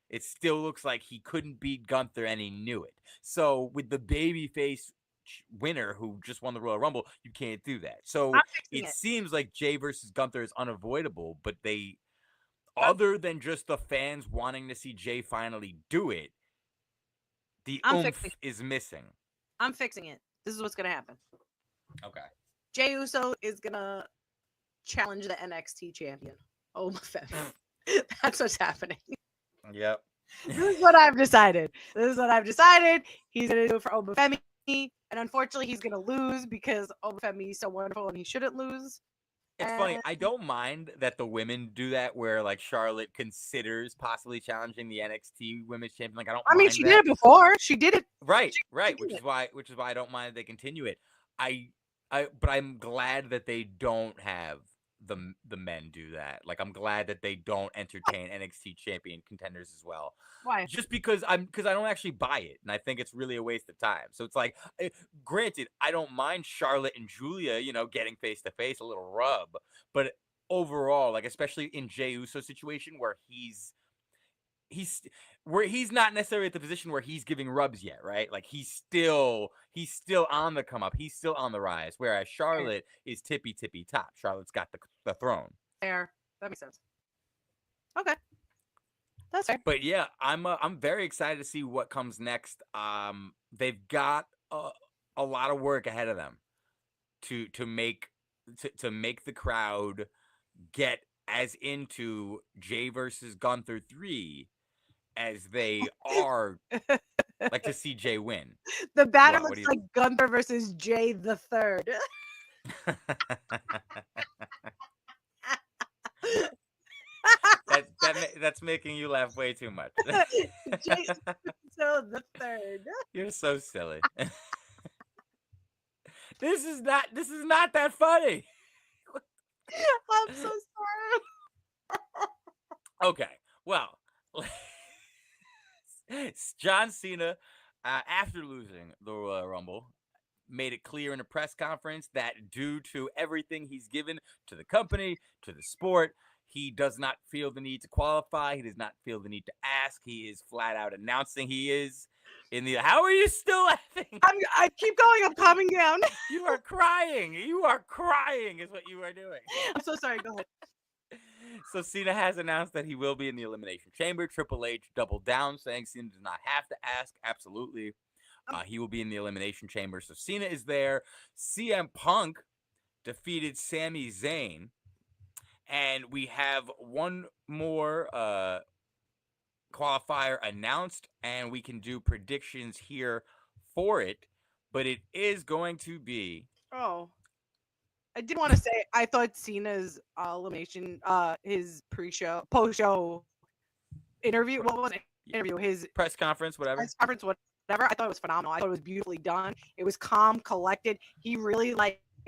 It still looks like he couldn't beat Gunther and he knew it. So with the babyface winner who just won the Royal Rumble, you can't do that. So it seems like Jay versus Gunther is unavoidable, but other than just the fans wanting to see Jay finally do it, the oomph is missing. I'm fixing it. This is what's going to happen. Okay. Jey Uso is going to challenge the NXT champion. Oh, my God. That's what's happening. Yep. This is what I've decided. He's going to do it for Obafemi. And unfortunately, he's going to lose because Obafemi is so wonderful and he shouldn't lose. It's funny. I don't mind that the women do that, where like Charlotte considers possibly challenging the NXT Women's Champion. Like I mean, she did it before. She did it. Right. Which is why I don't mind that they continue it. But I'm glad that they don't have the men do that. Like, I'm glad that they don't entertain NXT champion contenders as well. Why? Just because I don't actually buy it, and I think it's really a waste of time. So it's like, granted, I don't mind Charlotte and Julia, getting face to face, a little rub, but overall, like especially in Jey Uso situation where he's not necessarily at the position where he's giving rubs yet, right? Like he's still on the come up, he's still on the rise. Whereas Charlotte is tippy top. Charlotte's got the throne. Fair. That makes sense. Okay. That's fair. But yeah, I'm very excited to see what comes next. They've got a lot of work ahead of them to make the crowd get as into Jey versus Gunther 3 as they are like to see Jey win. The banner looks like Gunther versus Jey the Third. That's making you laugh way too much. Jey Uso the Third. You're so silly. This is not that funny. I'm so sorry. Okay, well, John Cena, after losing the Royal Rumble, made it clear in a press conference that due to everything he's given to the company, to the sport, he does not feel the need to qualify. He does not feel the need to ask. He is flat out announcing he is in the. How are you still laughing? I keep going. I'm calming down. You are crying. You are crying is what you are doing. I'm so sorry. Go ahead. So Cena has announced that he will be in the Elimination Chamber. Triple H doubled down, saying Cena does not have to ask. Absolutely. He will be in the Elimination Chamber. So Cena is there. CM Punk defeated Sami Zayn. And we have one more qualifier announced, and we can do predictions here for it. But it is going to be... Oh. I did want to say, I thought Cena's elimination, his post-show interview, what was it? Interview, his press conference, whatever. Press conference, whatever. I thought it was phenomenal. I thought it was beautifully done. It was calm, collected. He really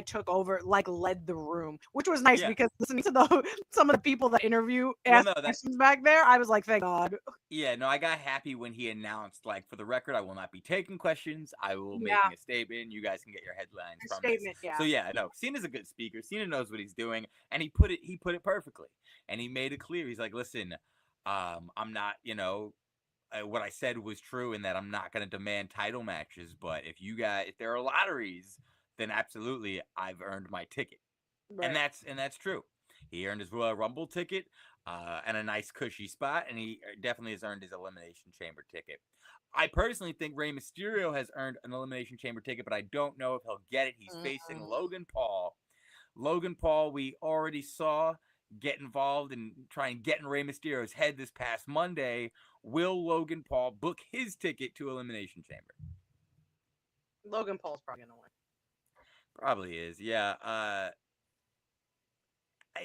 took over, led the room, which was nice because listening to some of the people that interview asked questions back there, I was like, thank God. Yeah, no, I got happy when he announced, for the record, I will not be taking questions. I will make a statement. You guys can get your headlines from this. Yeah. So yeah, no, Cena's a good speaker. Cena knows what he's doing, and he put it perfectly. And he made it clear. He's like, listen, I'm not, what I said was true in that I'm not going to demand title matches, but if there are lotteries, then absolutely I've earned my ticket. Right. And that's true. He earned his Royal Rumble ticket and a nice cushy spot, and he definitely has earned his Elimination Chamber ticket. I personally think Rey Mysterio has earned an Elimination Chamber ticket, but I don't know if he'll get it. He's facing Logan Paul. Logan Paul, we already saw get involved and try and get in Rey Mysterio's head this past Monday. Will Logan Paul book his ticket to Elimination Chamber? Logan Paul's probably going to win. Probably is, yeah.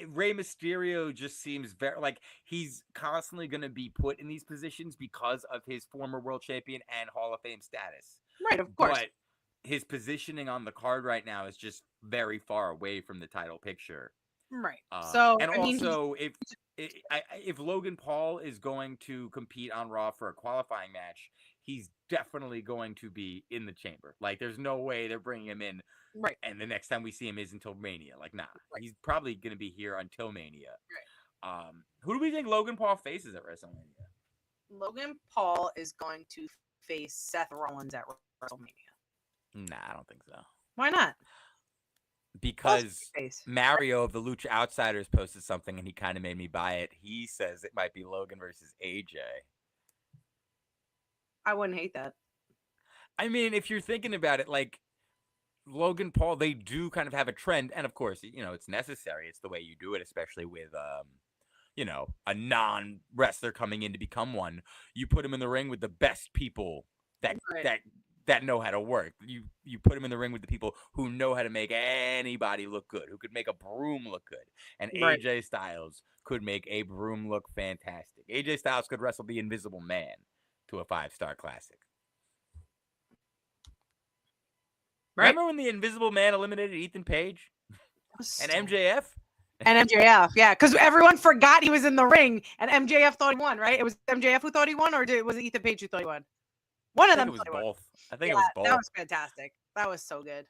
Rey Mysterio just seems very he's constantly going to be put in these positions because of his former world champion and Hall of Fame status. Right, of course. But his positioning on the card right now is just very far away from the title picture. Right. If Logan Paul is going to compete on Raw for a qualifying match, he's definitely going to be in the chamber. There's no way they're bringing him in. Right. And the next time we see him is until Mania. Nah. Right. He's probably going to be here until Mania. Right. Who do we think Logan Paul faces at WrestleMania? Logan Paul is going to face Seth Rollins at WrestleMania. Nah, I don't think so. Why not? Because Mario of the Lucha Outsiders posted something and he kind of made me buy it. He says it might be Logan versus AJ. I wouldn't hate that. I mean, if you're thinking about it, Logan Paul, they do kind of have a trend, and of course, it's necessary. It's the way you do it, especially with, a non-wrestler coming in to become one. You put him in the ring with the best people that know how to work. You put him in the ring with the people who know how to make anybody look good, who could make a broom look good. And AJ Styles could make a broom look fantastic. AJ Styles could wrestle the Invisible Man to a 5-star classic. Right. Remember when the Invisible Man eliminated Ethan Page and MJF? And MJF, yeah, because everyone forgot he was in the ring, and MJF thought he won, right? It was MJF who thought he won, or was it Ethan Page who thought he won? One of them. It was thought he won. both. I think it was both. That was fantastic. That was so good.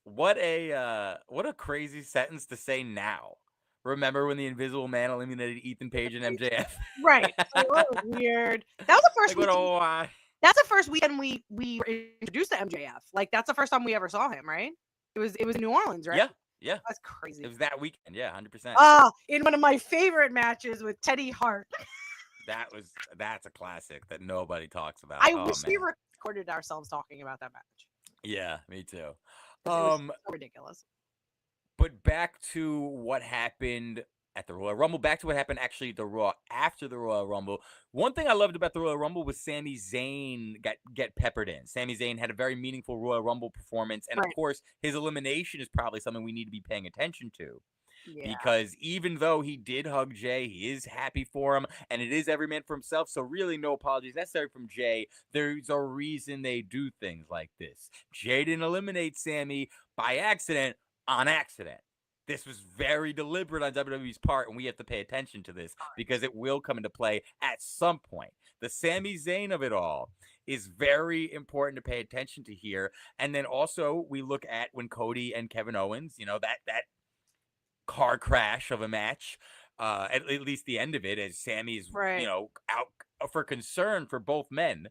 What a crazy sentence to say now. Remember when the Invisible Man eliminated Ethan Page and MJF? Right. That was weird. That was the first weekend. That's the first weekend we were introduced to MJF. Like, that's the first time we ever saw him, right? It was in New Orleans, right? Yeah. That's crazy. It was that weekend. Yeah, 100%. In one of my favorite matches with Teddy Hart. That's a classic that nobody talks about. I wish we recorded ourselves talking about that match. Yeah, me too. It was so ridiculous. But back to what happened at the Royal Rumble, back to what happened actually at the Raw after the Royal Rumble. One thing I loved about the Royal Rumble was Sami Zayn get peppered in. Sami Zayn had a very meaningful Royal Rumble performance, and of course, his elimination is probably something we need to be paying attention to. Yeah. Because even though he did hug Jey, he is happy for him, and it is every man for himself, so really no apologies necessary from Jey. There's a reason they do things like this. Jey didn't eliminate Sami by accident, on accident. This was very deliberate on WWE's part, and we have to pay attention to this because it will come into play at some point. The Sami Zayn of it all is very important to pay attention to here. And then also we look at when Cody and Kevin Owens, that car crash of a match, at least the end of it, as Sami's, out for concern for both men.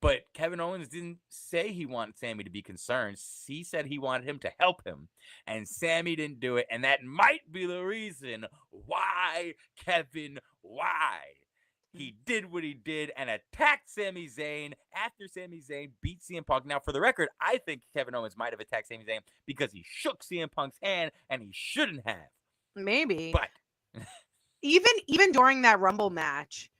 But Kevin Owens didn't say he wanted Sami to be concerned. He said he wanted him to help him. And Sami didn't do it. And that might be the reason why he did what he did and attacked Sami Zayn after Sami Zayn beat CM Punk. Now, for the record, I think Kevin Owens might have attacked Sami Zayn because he shook CM Punk's hand and he shouldn't have. Maybe. But even during that Rumble match,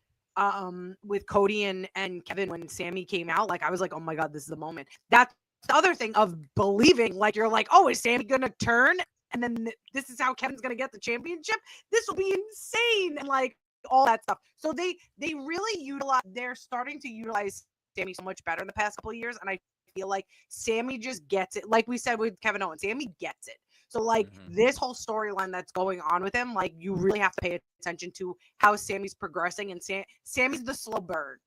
with Cody and Kevin, when Sami came out, like, I was like, oh my God, this is the moment. That's the other thing of believing, like, you're like, oh, is Sami gonna turn? And then this is how Kevin's gonna get the championship? This will be insane. And like all that stuff. So they really they're starting to utilize Sami so much better in the past couple of years. And I feel like Sami just gets it. Like we said with Kevin Owens, Sami gets it. So, like, this whole storyline that's going on with him, like, you really have to pay attention to how Sami's progressing. And Sami's the slow burn.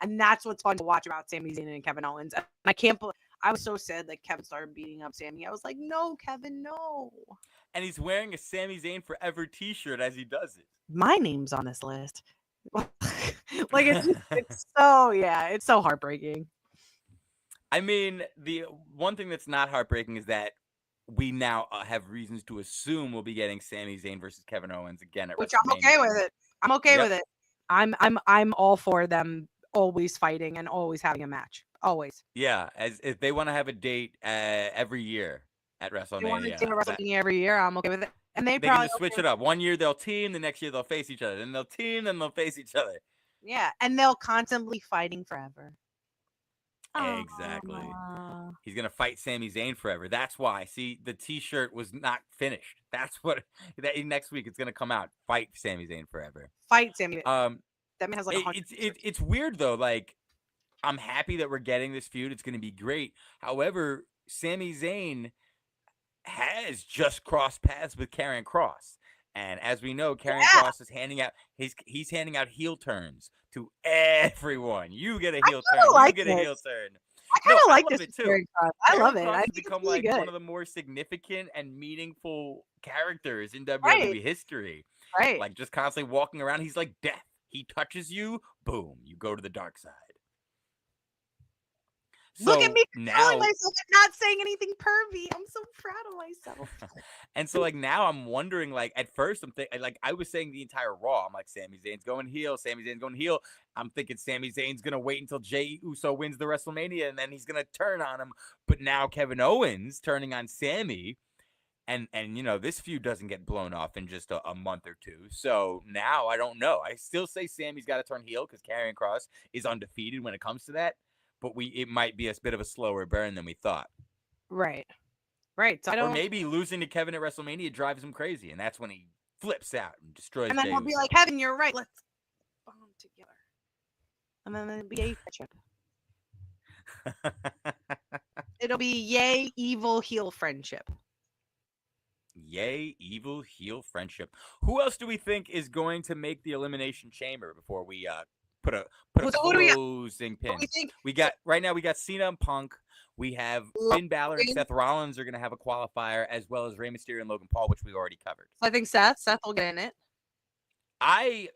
And that's what's fun to watch about Sami Zayn and Kevin Owens. And I was so sad that Kevin started beating up Sami. I was like, no, Kevin, no. And he's wearing a Sami Zayn Forever t-shirt as he does it. My name's on this list. Like, it's so heartbreaking. I mean, the one thing that's not heartbreaking is that we now have reasons to assume we'll be getting Sami Zayn versus Kevin Owens again at WrestleMania. Which I'm okay with it. I'm okay with it. I'm all for them always fighting and always having a match. Always. Yeah, as if they want to have a date every year at WrestleMania. They want to do WrestleMania every year. I'm okay with it. And they can just switch it up. One year they'll team, the next year they'll face each other. Then they'll team, then they'll face each other. Yeah, and they'll constantly fighting forever. Exactly. He's going to fight Sami Zayn forever. That's why. See, the t-shirt was not finished. That's what next week it's going to come out. Fight Sami Zayn forever. Fight Sami. That man has like it's weird though. Like, I'm happy that we're getting this feud. It's going to be great. However, Sami Zayn has just crossed paths with Karrion Kross. And as we know, Karrion Kross is handing out he's handing out heel turns to everyone. You get a heel turn. You get a heel turn. I kind of like this too. I love it. I think become really like good. One of the more significant and meaningful characters in WWE history. Right. Like, just constantly walking around. He's like death. He touches you, boom, you go to the dark side. So look at me controlling now, myself and not saying anything pervy. I'm so proud of myself. And so, like, now I'm wondering, like, at first I'm thinking, like, I was saying the entire Raw, I'm like, Sami Zayn's going heel. Sami Zayn's going heel. I'm thinking Sami Zayn's going to wait until Jey Uso wins the WrestleMania and then he's going to turn on him. But now Kevin Owens turning on Sami. And you know, this feud doesn't get blown off in just a month or two. So now I don't know. I still say Sami's got to turn heel because Karrion Kross is undefeated when it comes to that. But it might be a bit of a slower burn than we thought. Right. So or maybe losing to Kevin at WrestleMania drives him crazy, and that's when he flips out and destroys. And then he'll be like, Kevin, you're right. Let's bond together. And then it'll be a friendship. It'll be yay evil heel friendship. Yay, evil heel friendship. Who else do we think is going to make the Elimination Chamber before we put a So who do we got? closing pin? We think We got right now. We got Cena and Punk. We have Finn Balor and Logan. Seth Rollins are going to have a qualifier, as well as Rey Mysterio and Logan Paul, which we already covered. I think Seth will get in it. I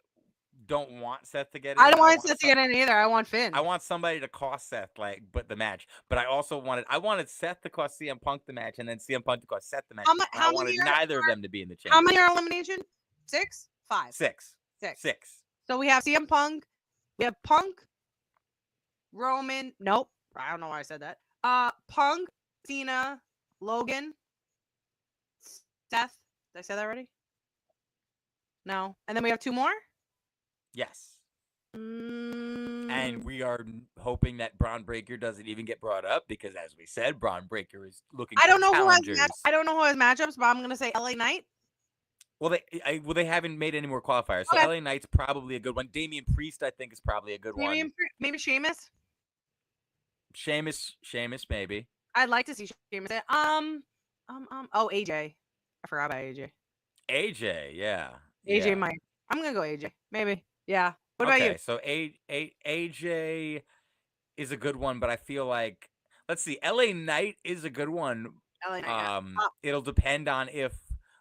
don't want Seth to get in. I don't want Seth to get in either. I want Finn. I want somebody to cost Seth the match, but I also wanted Seth to cost CM Punk the match, and then CM Punk to cost Seth the match. I wanted neither of them to be in the chamber. How many are elimination? 6? 5? 6. 6. So we have CM Punk. We have Punk. Roman. Nope. I don't know why I said that. Punk, Cena, Logan, Seth. Did I say that already? No. And then we have 2 more? Yes. And we are hoping that Braun Breaker doesn't even get brought up because, as we said, Braun Breaker is looking. I don't know who has matchups, but I'm gonna say LA Knight. Well, they haven't made any more qualifiers, so LA Knight's probably a good one. Damian Priest, I think, is probably a good one. Maybe Sheamus. Sheamus, maybe. I'd like to see Sheamus. Oh, AJ. I forgot about AJ. AJ, yeah. AJ might. I'm gonna go AJ. Maybe. Yeah. What about you? So AJ is a good one, but I feel like, let's see, LA Knight is a good one. LA Knight. It'll depend on if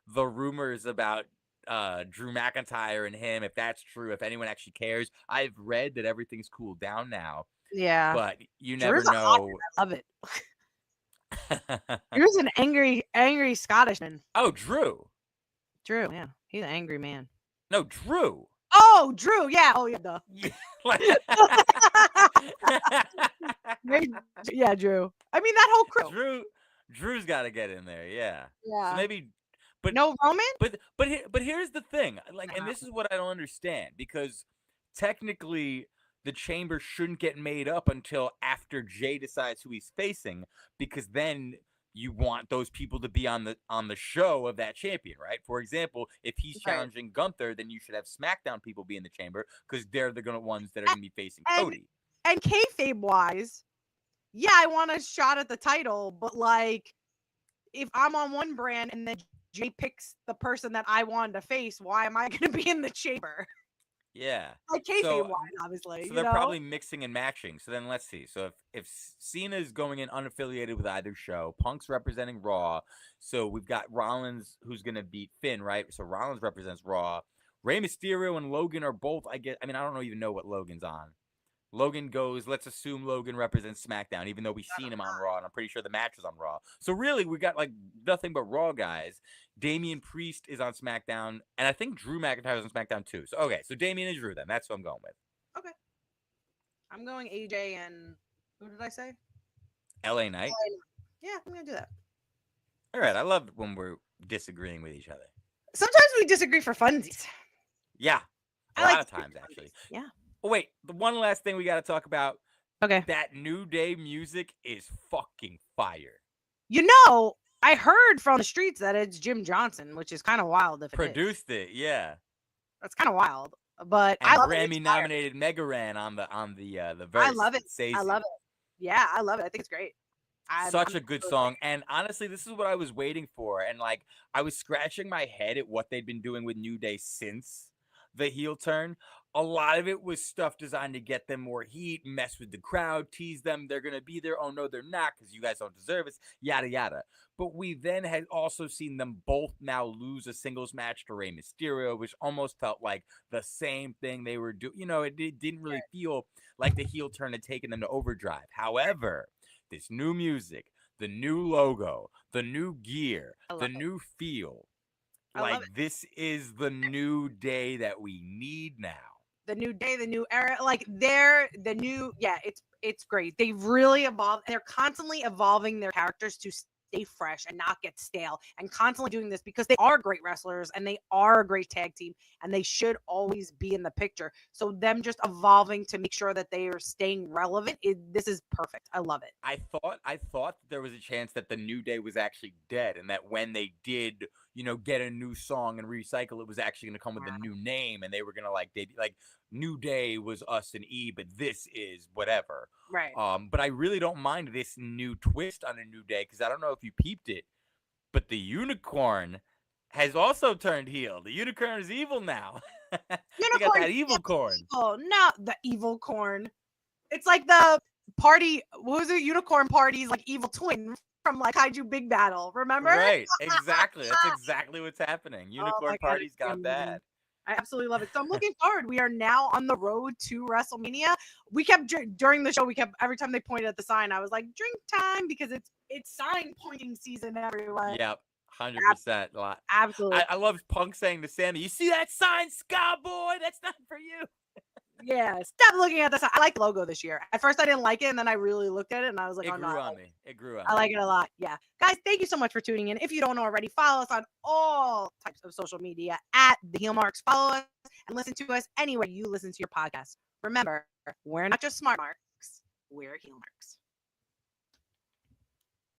the rumors about Drew McIntyre and him, if that's true, if anyone actually cares. I've read that everything's cooled down now. Yeah. But you never Drew's know. I love it. Drew's an angry Scottishman. Oh, Drew. Drew, yeah. He's an angry man. No, Drew. Oh, Drew, yeah. Oh, yeah, duh. Yeah, Drew. I mean, that whole crew. Drew's got to get in there, yeah. Yeah. So maybe, but no Roman. But here's the thing, and this is what I don't understand, because technically the chamber shouldn't get made up until after Jey decides who he's facing, because then you want those people to be on the show of that champion, right? For example, if he's challenging Gunther, then you should have SmackDown people be in the chamber because they're the ones that are going to be facing Cody. And kayfabe wise, yeah, I want a shot at the title, but if I'm on one brand and then Jey picks the person that I wanted to face, why am I going to be in the chamber? Yeah. Kayfabe wise, obviously. So they're probably mixing and matching. So then let's see. So if Cena is going in unaffiliated with either show, Punk's representing Raw. So we've got Rollins who's going to beat Finn, right? So Rollins represents Raw. Rey Mysterio and Logan are both, I don't even know what Logan's on. Logan goes, let's assume Logan represents SmackDown, even though we've seen him on Raw, and I'm pretty sure the match was on Raw. So really, we got nothing but Raw guys. Damian Priest is on SmackDown, and I think Drew McIntyre is on SmackDown too. So okay, so Damian and Drew then. That's what I'm going with. Okay. I'm going AJ and who did I say? LA Knight. Yeah, I'm gonna do that. All right, I love when we're disagreeing with each other. Sometimes we disagree for funsies. Yeah, a lot of times actually. Yeah. Oh, wait, the one last thing we got to talk about. Okay. That New Day music is fucking fire. I heard from the streets that it's Jim Johnson, which is kind of wild. If produced it, yeah. That's kind of wild, but and Grammy-nominated Mega Ran on the verse. I love it. I love it. Yeah, I love it. I think it's great. Such a good song, and honestly, this is what I was waiting for, and I was scratching my head at what they'd been doing with New Day since the heel turn. A lot of it was stuff designed to get them more heat, mess with the crowd, tease them. They're going to be there. Oh, no, they're not because you guys don't deserve it, yada, yada. But we then had also seen them both now lose a singles match to Rey Mysterio, which almost felt like the same thing they were doing. It didn't really feel like the heel turn had taken them to overdrive. However, this new music, the new logo, the new gear, the new feel, this is the New Day that we need now. The new day, the new era, it's great. They've really evolved. They're constantly evolving their characters to stay fresh and not get stale, and constantly doing this because they are great wrestlers and they are a great tag team and they should always be in the picture. So them just evolving to make sure that they are staying relevant, this is perfect. I love it. I thought there was a chance that the New Day was actually dead, and that when they did, get a new song and recycle, it was actually going to come with a new name, and they were going to New Day was us and E, but this is whatever. Right. But I really don't mind this new twist on a New Day, because I don't know if you peeped it, but the unicorn has also turned heel. The unicorn is evil now. You got Unicorn that evil corn. Oh, not the evil corn. It's like the party. What was it? Unicorn parties, like evil twin from like Kaiju Big Battle. Remember? Right, exactly. That's exactly what's happening. Oh Unicorn my God, parties it's got amazing. bad. I absolutely love it. So I'm looking forward. We are now on the road to WrestleMania. We kept during the show. We kept every time they pointed at the sign, I was like, "Drink time," because it's sign pointing season. Everyone. Yep, 100%. Absolutely. I love Punk saying to Sammy, "You see that sign, Skyboy? That's not for you." Yeah, stop looking at the sign. I like the logo this year. At first, I didn't like it, and then I really looked at it, and I was like, It "Oh no, grew I on like it." me. It grew on I me. like it a lot. Yeah. Guys, thank you so much for tuning in. If you don't already, follow us on all types of social media at The Heel Marks. Follow us and listen to us anywhere you listen to your podcast. Remember, we're not just smart marks, we're heel marks.